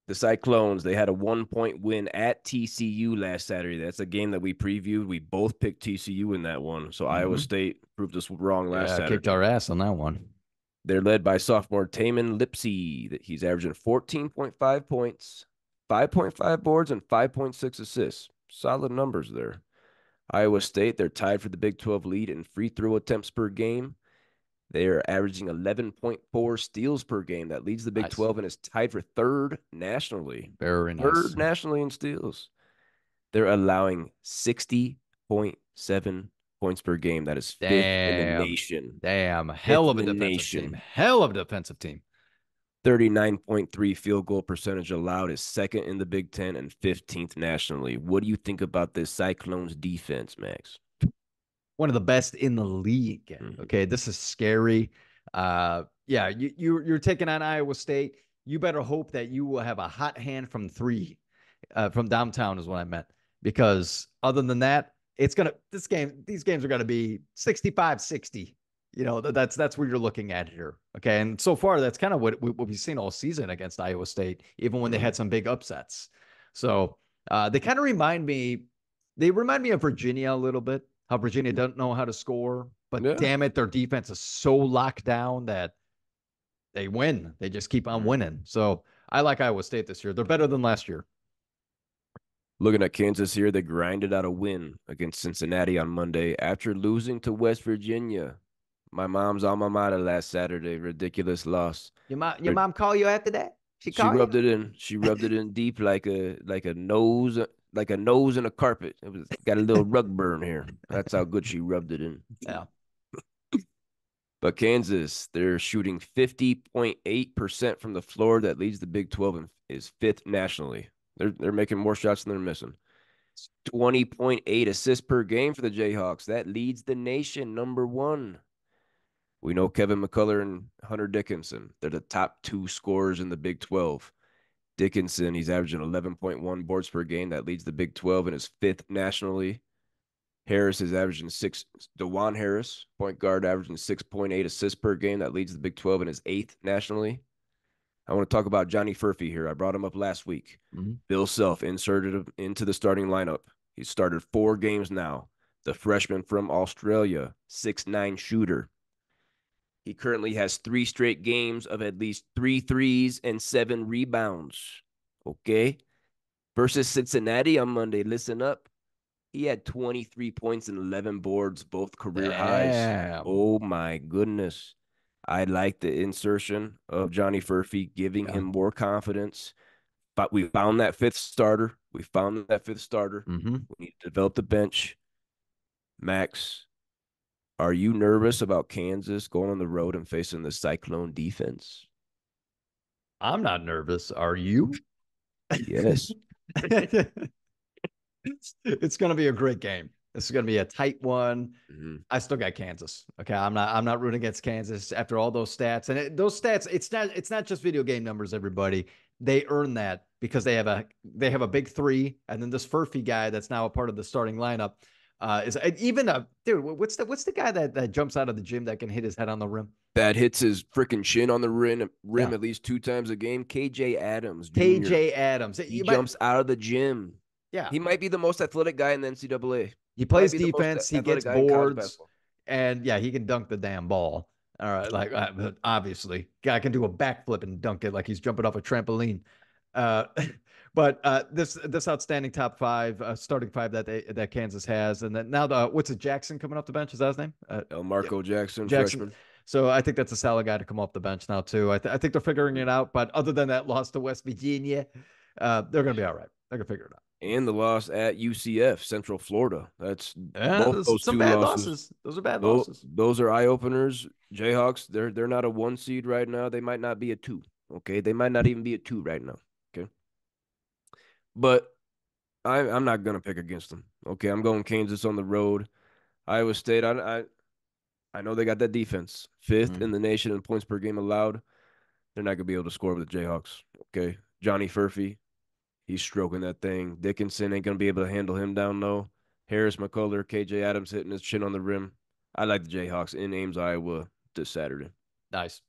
The Cyclones, they had a 1-point win at TCU last Saturday. That's a game that we previewed. We both picked TCU in that one. So Iowa State proved us wrong last Yeah, kicked Saturday. our ass on that one. They're led by sophomore Taman Lipsey. He's averaging 14.5 points, 5.5 boards, and 5.6 assists. Solid numbers there. Iowa State, they're tied for the Big 12 lead in free throw attempts per game. They are averaging 11.4 steals per game. That leads the Big Nice. 12 and is tied for third nationally. Very nice. Third nationally in steals. They're allowing 60.7 points per game. That is fifth in the nation. Damn. Hell of a defensive team. Hell of a defensive team. 39.3 field goal percentage allowed is second in the Big Ten and 15th nationally. What do you think about this Cyclones defense, Max? One of the best in the league. Okay, this is scary. Yeah, you're taking on Iowa State. You better hope that you will have a hot hand from 3, from downtown is what I meant. Because other than that, these games are gonna be 65-60. You know, that's what you're looking at here. Okay, and so far that's kind of what we've seen all season against Iowa State, even when they had some big upsets. So they kind of remind me. They remind me of Virginia a little bit. How Virginia doesn't know how to score, but damn it, their defense is so locked down that they win. They just keep on winning. So I like Iowa State this year. They're better than last year. Looking at Kansas here, they grinded out a win against Cincinnati on Monday after losing to West Virginia. My mom's alma mater last Saturday. Ridiculous loss. Your mom call you after that? She rubbed it in. She rubbed it in deep like a nose in a carpet. It was got a little rug burn here. That's how good she rubbed it in. Yeah. But Kansas, they're shooting 50.8% from the floor. That leads the Big 12 and is fifth nationally. They're making more shots than they're missing. 20.8 assists per game for the Jayhawks. That leads the nation, number 1. We know Kevin McCullough and Hunter Dickinson. They're the top 2 scorers in the Big 12. Dickinson, he's averaging 11.1 boards per game. That leads the Big 12 and is fifth nationally. Harris is averaging 6. DeJuan Harris, point guard, averaging 6.8 assists per game. That leads the Big 12 and is 8th nationally. I want to talk about Johnny Furphy here. I brought him up last week. Bill Self inserted him into the starting lineup. He's started 4 games now. The freshman from Australia, 6'9" shooter. He currently has 3 straight games of at least 3 threes and 7 rebounds. Okay? Versus Cincinnati on Monday, listen up. He had 23 points and 11 boards, both career highs. Oh, my goodness. I like the insertion of Johnny Furphy, giving him more confidence. But we found that 5th starter. We need to develop the bench. Max, are you nervous about Kansas going on the road and facing the Cyclone defense? I'm not nervous. Are you? Yes. It's going to be a great game. This is going to be a tight one. I still got Kansas. Okay, I'm not rooting against Kansas after all those stats. And those stats, it's not just video game numbers. Everybody, they earn that because they have a big 3, and then this Furphy guy that's now a part of the starting lineup is even a dude. What's the guy that jumps out of the gym that can hit his head on the rim? That hits his freaking chin on the rim at least 2 times a game. KJ Adams. Jr. KJ Adams. He jumps out of the gym. Yeah. He might be the most athletic guy in the NCAA. He plays defense. He gets boards. And yeah, he can dunk the damn ball. All right, like obviously, guy can do a backflip and dunk it like he's jumping off a trampoline. Uh, but this outstanding top five, starting five that Kansas has, and then now what's it? Jackson coming off the bench? Is that his name? El Yeah, Marco Jackson, Jackson. freshman. So I think that's a solid guy to come off the bench now too. I think they're figuring it out. But other than that loss to West Virginia, they're gonna be all right. They're gonna figure it out. And the loss at UCF, Central Florida. That's Yeah, both there's those some two bad losses. losses. Those are bad Those, losses. those are eye openers. Jayhawks, they're not a 1 seed right now. They might not be a 2. Okay, they might not even be a 2 right now. Okay, but I'm not gonna pick against them. Okay, I'm going Kansas on the road. Iowa State. I know they got that defense, fifth in Mm. the nation in points per game allowed. They're not gonna be able to score with the Jayhawks. Okay, Johnny Furphy, he's stroking that thing. Dickinson ain't gonna be able to handle him down low. Harris, McCullough, KJ Adams hitting his chin on the rim. I like the Jayhawks in Ames, Iowa this Saturday. Nice.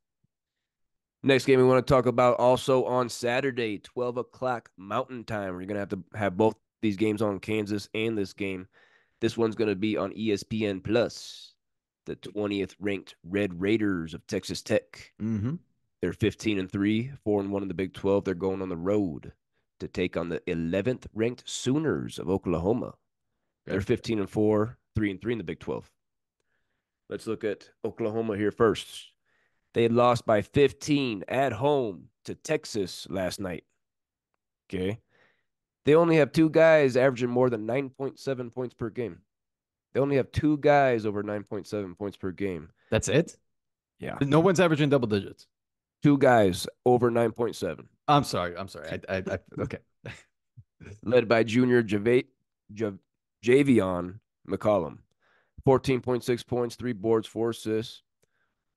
Next game we want to talk about also on Saturday, 12 o'clock Mountain Time. We're gonna have to have both these games on, Kansas and this game. This one's gonna be on ESPN Plus. The 20th ranked Red Raiders of Texas Tech. Mm-hmm. They're 15-3, 4-1 in the Big 12. They're going on the road to take on the 11th ranked Sooners of Oklahoma. They're Okay. 15-4, 3-3 in the Big 12. Let's look at Oklahoma here first. They lost by 15 at home to Texas last night. Okay. They only have 2 guys averaging more than 9.7 points per game. They only have 2 guys over 9.7 points per game. That's it. Yeah. No one's averaging double digits. 2 guys over 9.7. I'm sorry. I'm sorry. Okay. Led by junior Javion McCollum. 14.6 points, 3 boards, 4 assists.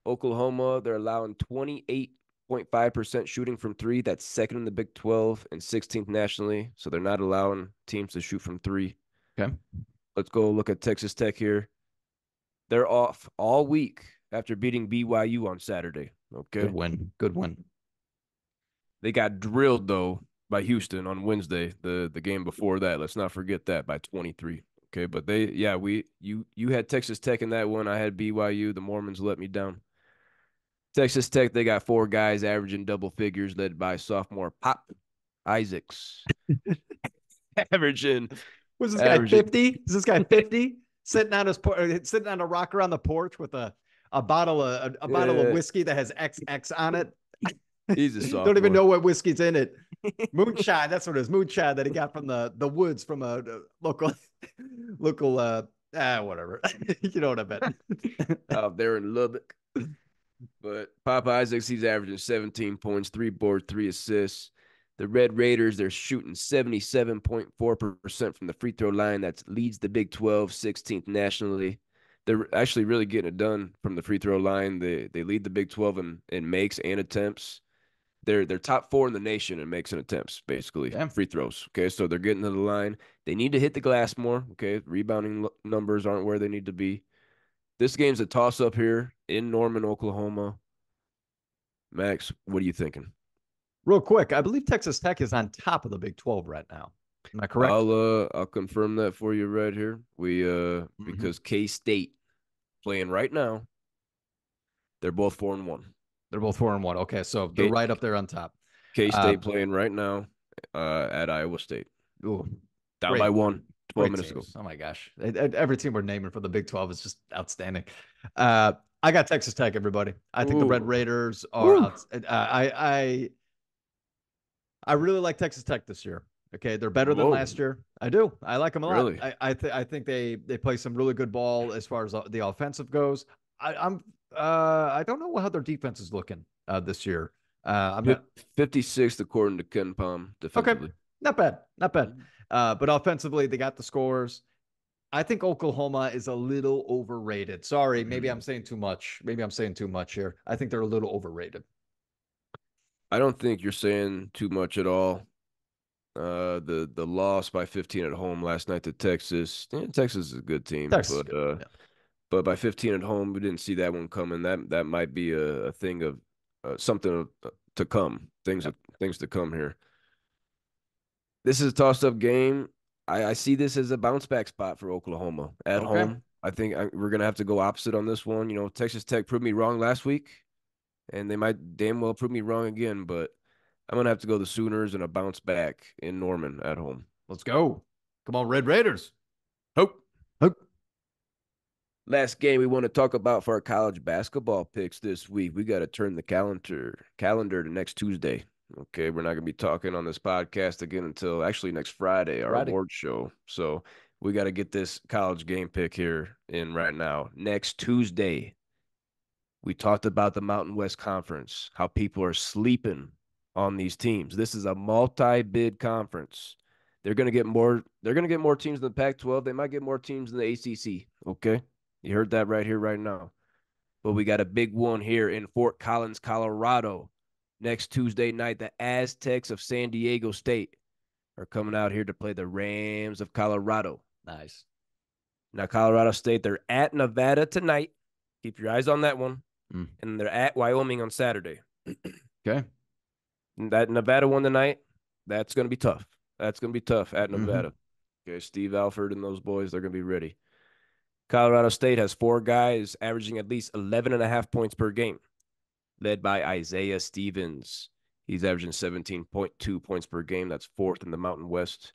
Oklahoma, they're allowing 28.5% shooting from three. That's second in the Big 12 and 16th nationally. So they're not allowing teams to shoot from three. Okay. Let's go look at Texas Tech here. They're off all week after beating BYU on Saturday. Good Okay. win. Good win. They got drilled, though, by Houston on Wednesday, the game before that. Let's not forget that, by 23. Okay. But you had Texas Tech in that one. I had BYU. The Mormons let me down. Texas Tech, they got 4 guys averaging double figures, led by sophomore Pop Isaacs. averaging, Was this guy averaging. 50? Is this guy 50? Sitting on a rocker on the porch with a bottle of Yeah, whiskey that has XX on it. he's a Don't even know sophomore. what whiskey's in it. Moonshine, that's what it is. Moonshine that he got from the woods from a local whatever. You know what I meant. Out there in Lubbock. But Pop Isaacs, he's averaging 17 points, 3 boards, 3 assists. The Red Raiders, they're shooting 77.4% from the free throw line. That leads the Big 12, 16th nationally. They're actually really getting it done from the free throw line. They lead the Big 12 in makes and attempts. They're top 4 in the nation in makes and attempts, basically, Yeah. free throws. Okay, so they're getting to the line. They need to hit the glass more. Okay, rebounding numbers aren't where they need to be. This game's a toss up here in Norman, Oklahoma. Max, what are you thinking? Real quick, I believe Texas Tech is on top of the Big 12 right now. Am I correct? I'll confirm that for you right here. We Mm-hmm. because K-State playing right now, they're both 4-1. They're both 4-1. Okay, so they're K right up there on top. Uh, K-State playing right now at Iowa State. ooh, Down by great, 1, 12 great minutes ago. teams. Oh my gosh, every team we're naming for the Big 12 is just outstanding. I got Texas Tech. Everybody, I think the Red Ooh. Raiders are Woo. out. I really like Texas Tech this year. Okay, they're better than Whoa. last year. I do. I like them a lot. Really? I think they play some really good ball as far as the offensive goes. I don't know how their defense is looking this year. I'm not 56th according to Ken Palm okay. defensively. Not bad, not bad. But offensively, they got the scores. I think Oklahoma is a little overrated. Sorry, maybe I'm Mhm. saying too much. Maybe I'm saying too much here. I think they're a little overrated. I don't think you're saying too much at all. The loss by 15 at home last night to Texas. Texas is a good team, Texas is good. Yeah. but by 15 at home, we didn't see that one coming. That might be a thing of something to come. Yep. Things to come here. This is a tossed up game. I see this as a bounce back spot for Oklahoma at Okay. home. we're gonna have to go opposite on this one. Texas Tech proved me wrong last week, and they might damn well prove me wrong again. But I'm gonna have to go the Sooners and a bounce back in Norman at home. Let's go. Come on, Red Raiders. Hope. Hook. Last game we want to talk about for our college basketball picks this week. We got to turn the calendar to next Tuesday. Okay, we're not going to be talking on this podcast again until actually next Friday, our Friday. award show. So we got to get this college game pick here in right now. Next Tuesday, we talked about the Mountain West Conference, how people are sleeping on these teams. This is a multi-bid conference. They're going to get more. They're going to get more teams in the Pac-12. They might get more teams in the ACC. Okay, you heard that right here, right now. But we got a big one here in Fort Collins, Colorado. Next Tuesday night, the Aztecs of San Diego State are coming out here to play the Rams of Colorado. Nice. Now, Colorado State, they're at Nevada tonight. Keep your eyes on that one. And they're at Wyoming on Saturday. Okay. And that Nevada one tonight, that's going to be tough. That's going to be tough at Nevada. Okay, Steve Alford and those boys, they're going to be ready. Colorado State has 4 guys averaging at least 11.5 points per game, led by Isaiah Stevens. He's averaging 17.2 points per game. That's 4th in the Mountain West.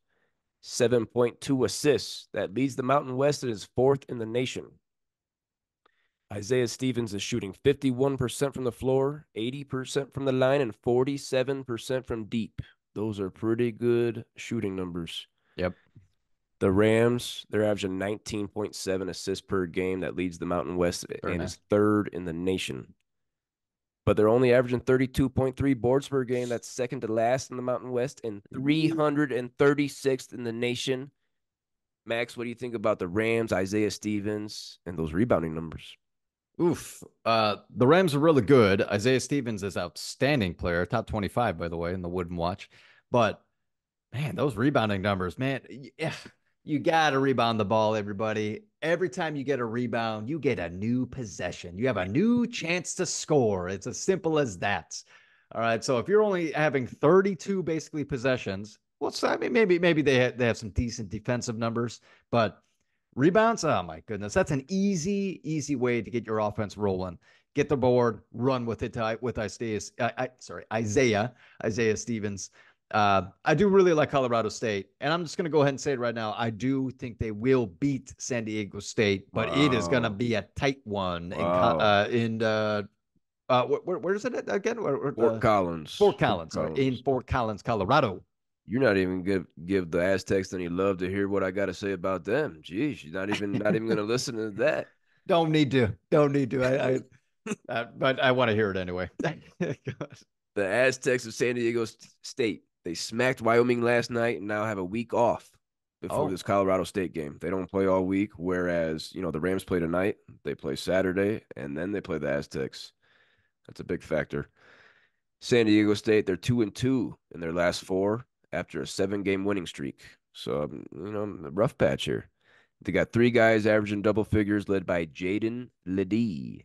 7.2 assists. That leads the Mountain West and is 4th in the nation. Isaiah Stevens is shooting 51% from the floor, 80% from the line, and 47% from deep. Those are pretty good shooting numbers. Yep. The Rams, they're averaging 19.7 assists per game. That leads the Mountain West and is 3rd in the nation. But they're only averaging 32.3 boards per game. That's 2nd to last in the Mountain West and 336th in the nation. Max, what do you think about the Rams, Isaiah Stevens, and those rebounding numbers? Oof. The Rams are really good. Isaiah Stevens is outstanding player, top 25, by the way, in the Wooden Watch. But man, those rebounding numbers, man, yeah, you got to rebound the ball, everybody. Every time you get a rebound, you get a new possession. You have a new chance to score. It's as simple as that. All right. So if you're only having 32 basically possessions, well, so, I mean, maybe they have some decent defensive numbers, but rebounds, oh my goodness, that's an easy way to get your offense rolling. Get the board, run with it with Isaiah Stevens. I do really like Colorado State, and I'm just going to go ahead and say it right now. I do think they will beat San Diego State, but it is going to be a tight one. Wow. Where is it again? Fort Collins. Fort Collins. Sorry, in Fort Collins, Colorado. You're not even give the Aztecs any love to hear what I got to say about them. Jeez, you're not even going to listen to that. Don't need to. But I want to hear it anyway. The Aztecs of San Diego State, they smacked Wyoming last night and now have a week off before this Colorado State game. They don't play all week, whereas, the Rams play tonight, they play Saturday, and then they play the Aztecs. That's a big factor. San Diego State, they're 2-2 in their last 4 after a 7-game winning streak. So, a rough patch here. They got 3 guys averaging double figures led by Jaden Ledee.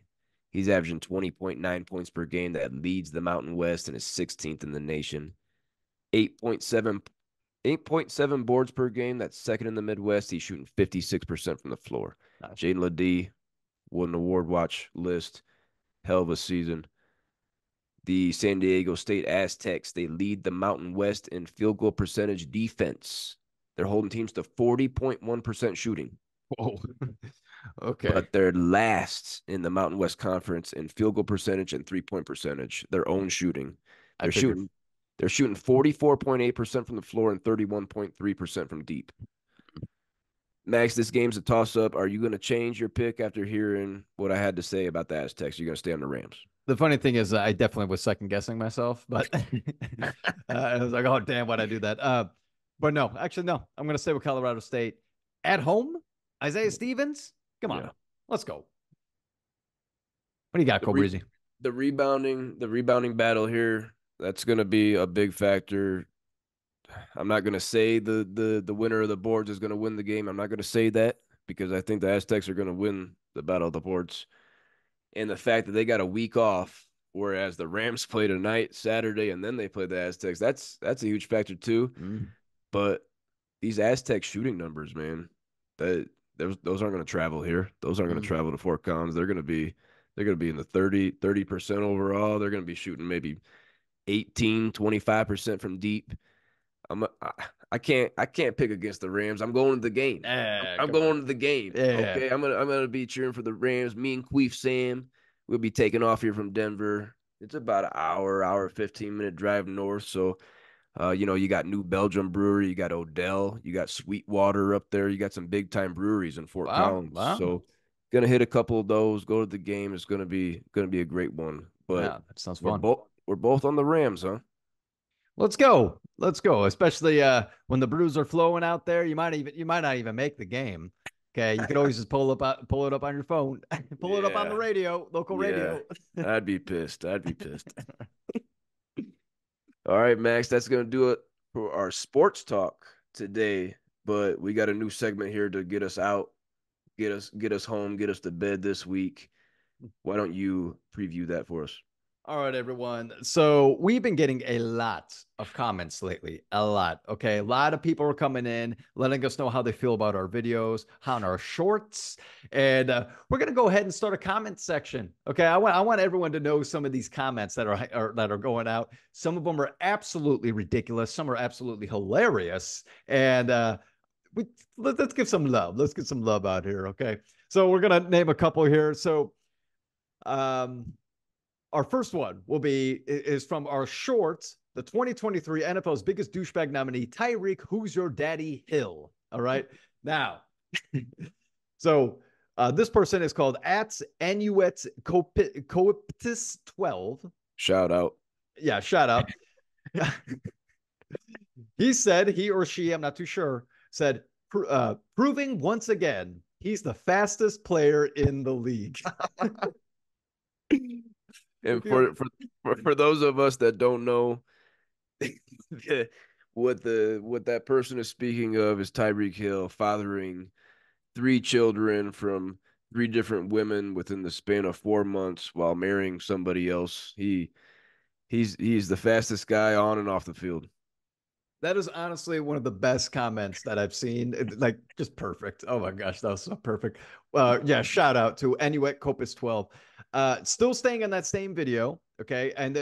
He's averaging 20.9 points per game. That leads the Mountain West and is 16th in the nation. 8.7 boards per game. That's 2nd in the Midwest. He's shooting 56% from the floor. Nice. Jaden Ledee won an award watch list. Hell of a season. The San Diego State Aztecs, they lead the Mountain West in field goal percentage defense. They're holding teams to 40.1% shooting. Whoa. Okay. But they're last in the Mountain West Conference in field goal percentage and 3-point percentage, their own shooting. They're shooting 44.8% from the floor and 31.3% from deep. Max, this game's a toss-up. Are you going to change your pick after hearing what I had to say about the Aztecs? You're going to stay on the Rams? The funny thing is, I definitely was second-guessing myself, but I was like, oh, damn, why'd I do that? But no, actually, no. I'm going to stay with Colorado State. At home, Isaiah Stevens? Come on. Yeah. Let's go. What do you got, Cole Breezy? The rebounding battle here, that's going to be a big factor. I'm not going to say the winner of the boards is going to win the game. I'm not going to say that because I think the Aztecs are going to win the battle of the boards. And the fact that they got a week off, whereas the Rams play tonight, Saturday, and then they play the Aztecs, that's a huge factor too. But these Aztec shooting numbers, man, those aren't going to travel here. Those aren't going to Mm. travel to Fort Collins. They're going to be in the 30% overall. They're going to be shooting maybe 18, 25% from deep. I'm a, I can't pick against the Rams. I'm going to the game. I'm Come on. going to the game. Yeah. Okay. I'm gonna be cheering for the Rams. Me and Queef Sam will be taking off here from Denver. It's about an hour 15-minute drive north. So you got New Belgium Brewery, you got Odell, you got Sweetwater up there, you got some big time breweries in Fort Wow. Collins. Wow. So gonna hit a couple of those, go to the game. It's gonna be a great one. But Yeah, that sounds we're fun. both on the Rams, huh? Let's go. Let's go. Especially when the brews are flowing out there, you might not even make the game. Okay, you can always just pull it up on your phone, pull it up on the Yeah. radio, local Yeah. radio. I'd be pissed. I'd be pissed. All right, Max, that's gonna do it for our sports talk today. But we got a new segment here to get us out, get us home, get us to bed this week. Why don't you preview that for us? All right, everyone. So we've been getting a lot of comments lately. A lot. Okay. A lot of people are coming in, letting us know how they feel about our videos, how on our shorts. And we're going to go ahead and start a comment section. Okay. I want everyone to know some of these comments that are going out. Some of them are absolutely ridiculous. Some are absolutely hilarious. And let's give some love. Let's get some love out here. Okay. So we're going to name a couple here. So, um, our first one is from our short, the 2023 NFL's biggest douchebag nominee, Tyreek Who's Your Daddy Hill. All right. Now, so this person is called at Anuet Coeptus 12. Shout out. Yeah, shout out. He or she, I'm not too sure, said, proving once again he's the fastest player in the league. And for those of us that don't know, what that person is speaking of is Tyreek Hill fathering three children from three different women within the span of 4 months while marrying somebody else. He's the fastest guy on and off the field. That is honestly one of the best comments that I've seen. Like, just perfect. Oh my gosh, that was so perfect. Yeah, shout out to Anuet Copus 12. Still staying in that same video. Okay. And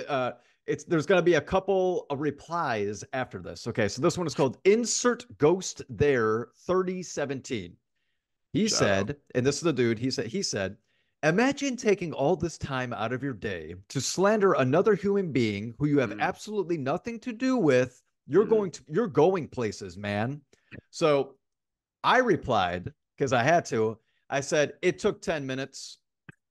there's gonna be a couple of replies after this. Okay. So this one is called Insert Ghost There 3017. He Shout out. said, and this is the dude, he said, imagine taking all this time out of your day to slander another human being who you have Mm, absolutely nothing to do with. mm. You're going places, man. So I replied, because I had to, I said, it took 10 minutes.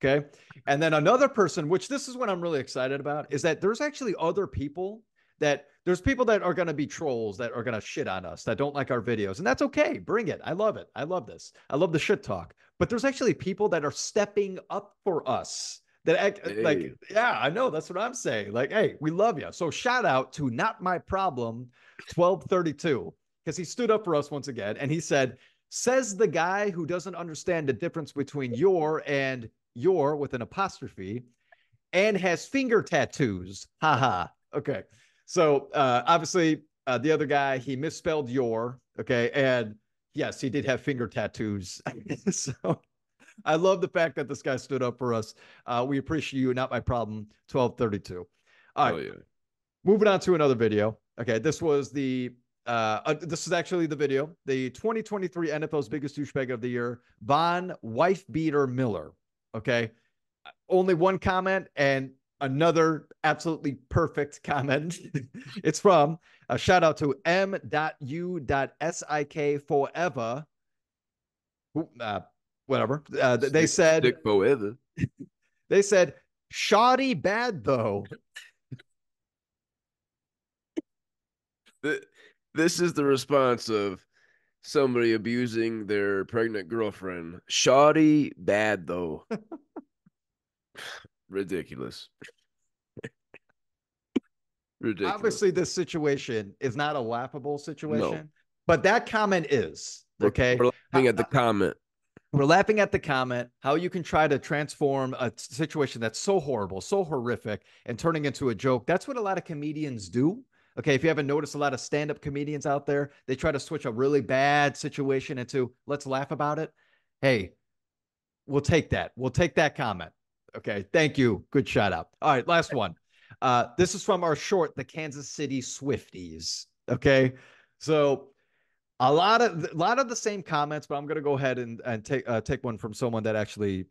Okay. And then another person, which this is what I'm really excited about, is that there's people that are going to be trolls that are going to shit on us that don't like our videos. And that's okay. Bring it. I love it. I love this. I love the shit talk. But there's actually people that are stepping up for us that act Hey, like, yeah, I know. That's what I'm saying. Like, hey, we love you. So shout out to Not My Problem 1232, because he stood up for us once again. And he said, says the guy who doesn't understand the difference between your with an apostrophe and has finger tattoos. Haha. Okay. So obviously the other guy, he misspelled your. Okay. And yes, he did have finger tattoos. So I love the fact that this guy stood up for us. We appreciate you. Not My Problem 1232. All right. hell yeah. Moving on to another video. Okay. This is actually the video. The 2023 NFL's biggest douchebag of the year, Von Wife Beater Miller. Okay. Only one comment and another absolutely perfect comment. It's from a shout out to m.u.sik forever. Whatever. Stick forever. They said, shoddy bad though. This is the response of somebody abusing their pregnant girlfriend. Shoddy bad though. Ridiculous. Ridiculous. Obviously, this situation is not a laughable No. situation, but that comment is okay. We're laughing at the comment. We're laughing at the comment, how you can try to transform a situation that's so horrible, so horrific, and turning into a joke. That's what a lot of comedians do. Okay. If you haven't noticed, a lot of stand up comedians out there, they try to switch a really bad situation into let's laugh about it. Hey, we'll take that. We'll take that comment. Okay. Thank you. Good shout out. All right. Last one. This is from our short, the Kansas City Swifties. Okay. So a lot of the same comments, but I'm going to go ahead and take one from someone that actually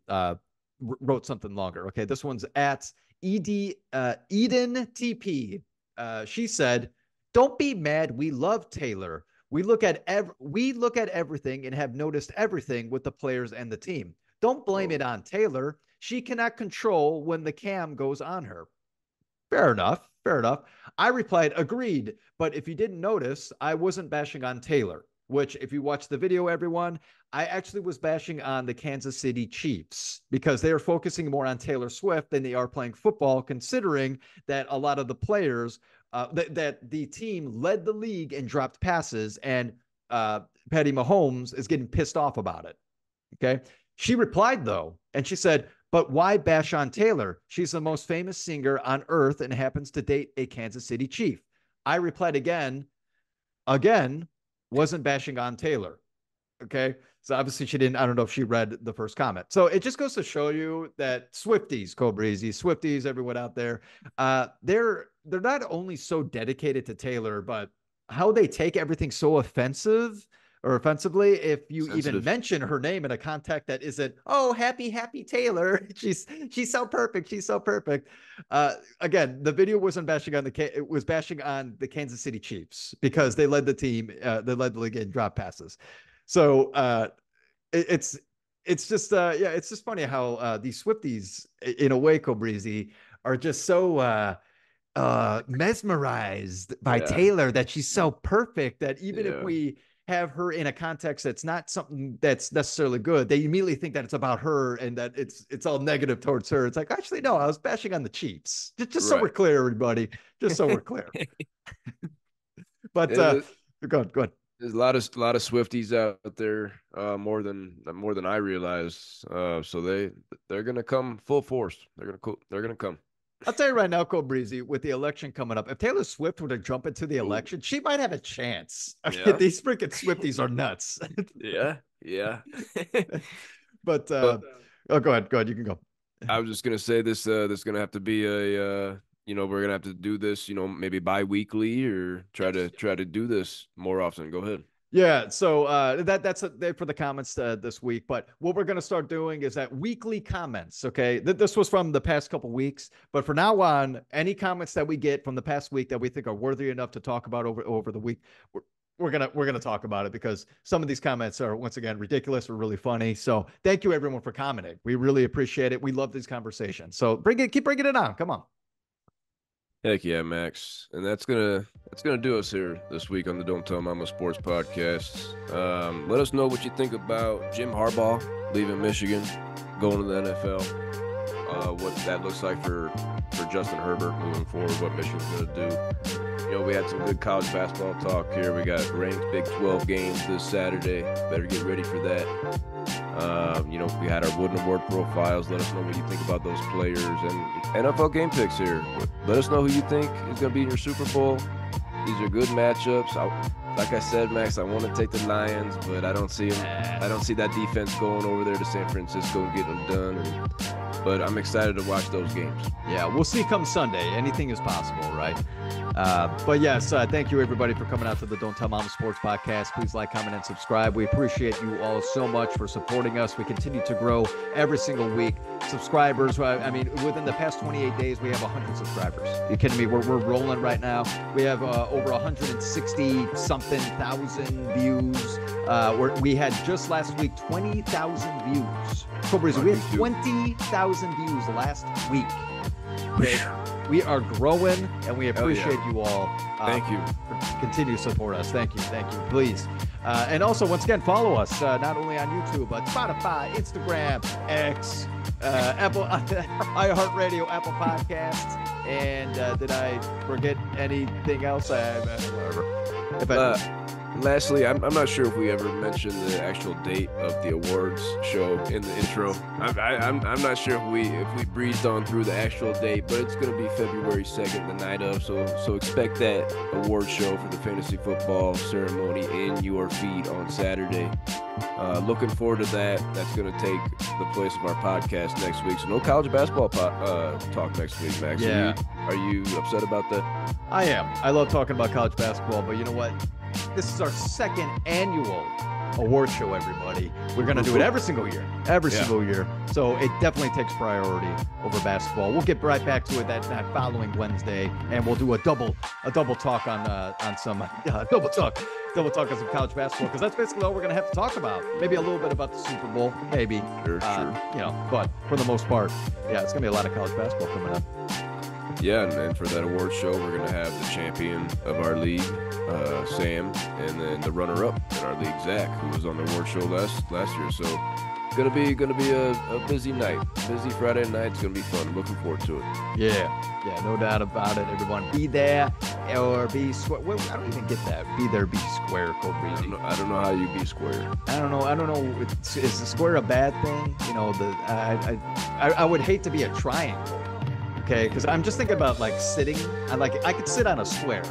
wrote something longer. Okay. This one's at Eden TP. She said, "Don't be mad. We love Taylor. We look at everything and have noticed everything with the players and the team. Don't blame it on Taylor. She cannot control when the cam goes on her." Fair enough. Fair enough. I replied, agreed. But if you didn't notice, I wasn't bashing on Taylor, which, if you watch the video, everyone, I actually was bashing on the Kansas City Chiefs because they are focusing more on Taylor Swift than they are playing football, considering that a lot of the players, that the team led the league and dropped passes, and Patty Mahomes is getting pissed off about it. Okay. She replied, though, and she said, "But why bash on Taylor? She's the most famous singer on earth and happens to date a Kansas City Chief." I replied again, wasn't bashing on Taylor. Okay. So obviously she didn't, I don't know if she read the first comment. So it just goes to show you that Swifties, Breezy, Swifties, everyone out there, they're not only so dedicated to Taylor, but how they take everything so offensively if you even mention her name in a context that isn't, "Oh, happy Taylor, she's so perfect, she's so perfect." Again, the video wasn't bashing on it was bashing on the Kansas City Chiefs because they led the team, they led the league in drop passes. So it's just it's just funny how these Swifties, in a way, Breezy, are just so mesmerized by Taylor that she's so perfect that even if we have her in a context that's not something that's necessarily good, they immediately think that it's about her and that it's all negative towards her. It's like, actually, no, I was bashing on the Chiefs. Just so we're clear, everybody. Just so we're clear. But go ahead. There's a lot of Swifties out there, more than I realize. So they're gonna come full force. They're gonna come. I'll tell you right now, Breezy, with the election coming up, if Taylor Swift were to jump into the election, she might have a chance. These freaking Swifties are nuts. Yeah. But go ahead. You can go. I was just gonna say this gonna have to be a we're gonna have to do this, maybe bi-weekly or try to do this more often. Go ahead. Yeah, so that's for the comments this week. But what we're going to start doing is that weekly comments. Okay, this was from the past couple weeks, but for now on, any comments that we get from the past week that we think are worthy enough to talk about over the week, we're gonna talk about it because some of these comments are, once again, ridiculous or really funny. So thank you everyone for commenting. We really appreciate it. We love these conversations. So keep bringing it on. Come on. Heck yeah, Max. And that's gonna do us here this week on the Don't Tell Mama Sports Podcast. Let us know what you think about Jim Harbaugh leaving Michigan, going to the NFL. What that looks like for Justin Herbert moving forward, what Michigan's gonna do. We had some good college basketball talk here. We got ranked Big 12 games this Saturday. Better get ready for that. We had our Wooden Award profiles. Let us know what you think about those players and NFL game picks here. Let us know who you think is going to be in your Super Bowl. These are good matchups. Like I said, Max, I want to take the Lions, but I don't see them. I don't see that defense going over there to San Francisco and getting them done. But I'm excited to watch those games. Yeah, we'll see come Sunday. Anything is possible, right? But yes, thank you everybody for coming out to the Don't Tell Mama Sports Podcast. Please like, comment, and subscribe. We appreciate you all so much for supporting us. We continue to grow every single week. Subscribers, I mean, within the past 28 days, we have 100 subscribers. Are you kidding me? We're rolling right now. We have over 160-something thousand views. We had just last week 20,000 views. Cobras, we had 20,000 views last week. Okay. We are growing, and we appreciate you all. Thank you. Continue to support us. Thank you. Please. And also, once again, follow us not only on YouTube, but Spotify, Instagram, X, Apple, iHeartRadio, Apple Podcasts. And did I forget anything else? Whatever. Lastly, I'm not sure if we ever mentioned the actual date of the awards show in the intro. I'm not sure if we breezed on through the actual date, but it's going to be February 2nd, the night of. So expect that award show for the fantasy football ceremony in your feed on Saturday. Looking forward to that. That's going to take the place of our podcast next week. So no college basketball talk next week, Max. Yeah. Are you upset about that? I am. I love talking about college basketball, but you know what? This is our second annual award show, everybody. We're going to do it every single year. So it definitely takes priority over basketball. We'll get right back to it that following Wednesday, and we'll do a double talk on some double talk on some college basketball, because that's basically all we're going to have to talk about. Maybe a little bit about the Super Bowl, maybe. Sure. But for the most part, yeah, it's going to be a lot of college basketball coming up. Yeah, and for that award show, we're going to have the champion of our league, Sam, and then the runner-up in our league, Zach, who was on the award show last year. So gonna be a busy night, busy Friday night. It's gonna be fun. Looking forward to it. Yeah, no doubt about it. Everyone, be there or be square. Well, I don't even get that. Be there, be square, Cole Breezy. I don't know how you be square. I don't know. Is the square a bad thing? You know, I would hate to be a triangle. Okay, because I'm just thinking about like sitting. I could sit on a square.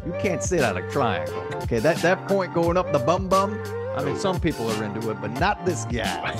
You can't sit on a triangle. Okay, that point going up the bum. I mean, some people are into it, but not this guy.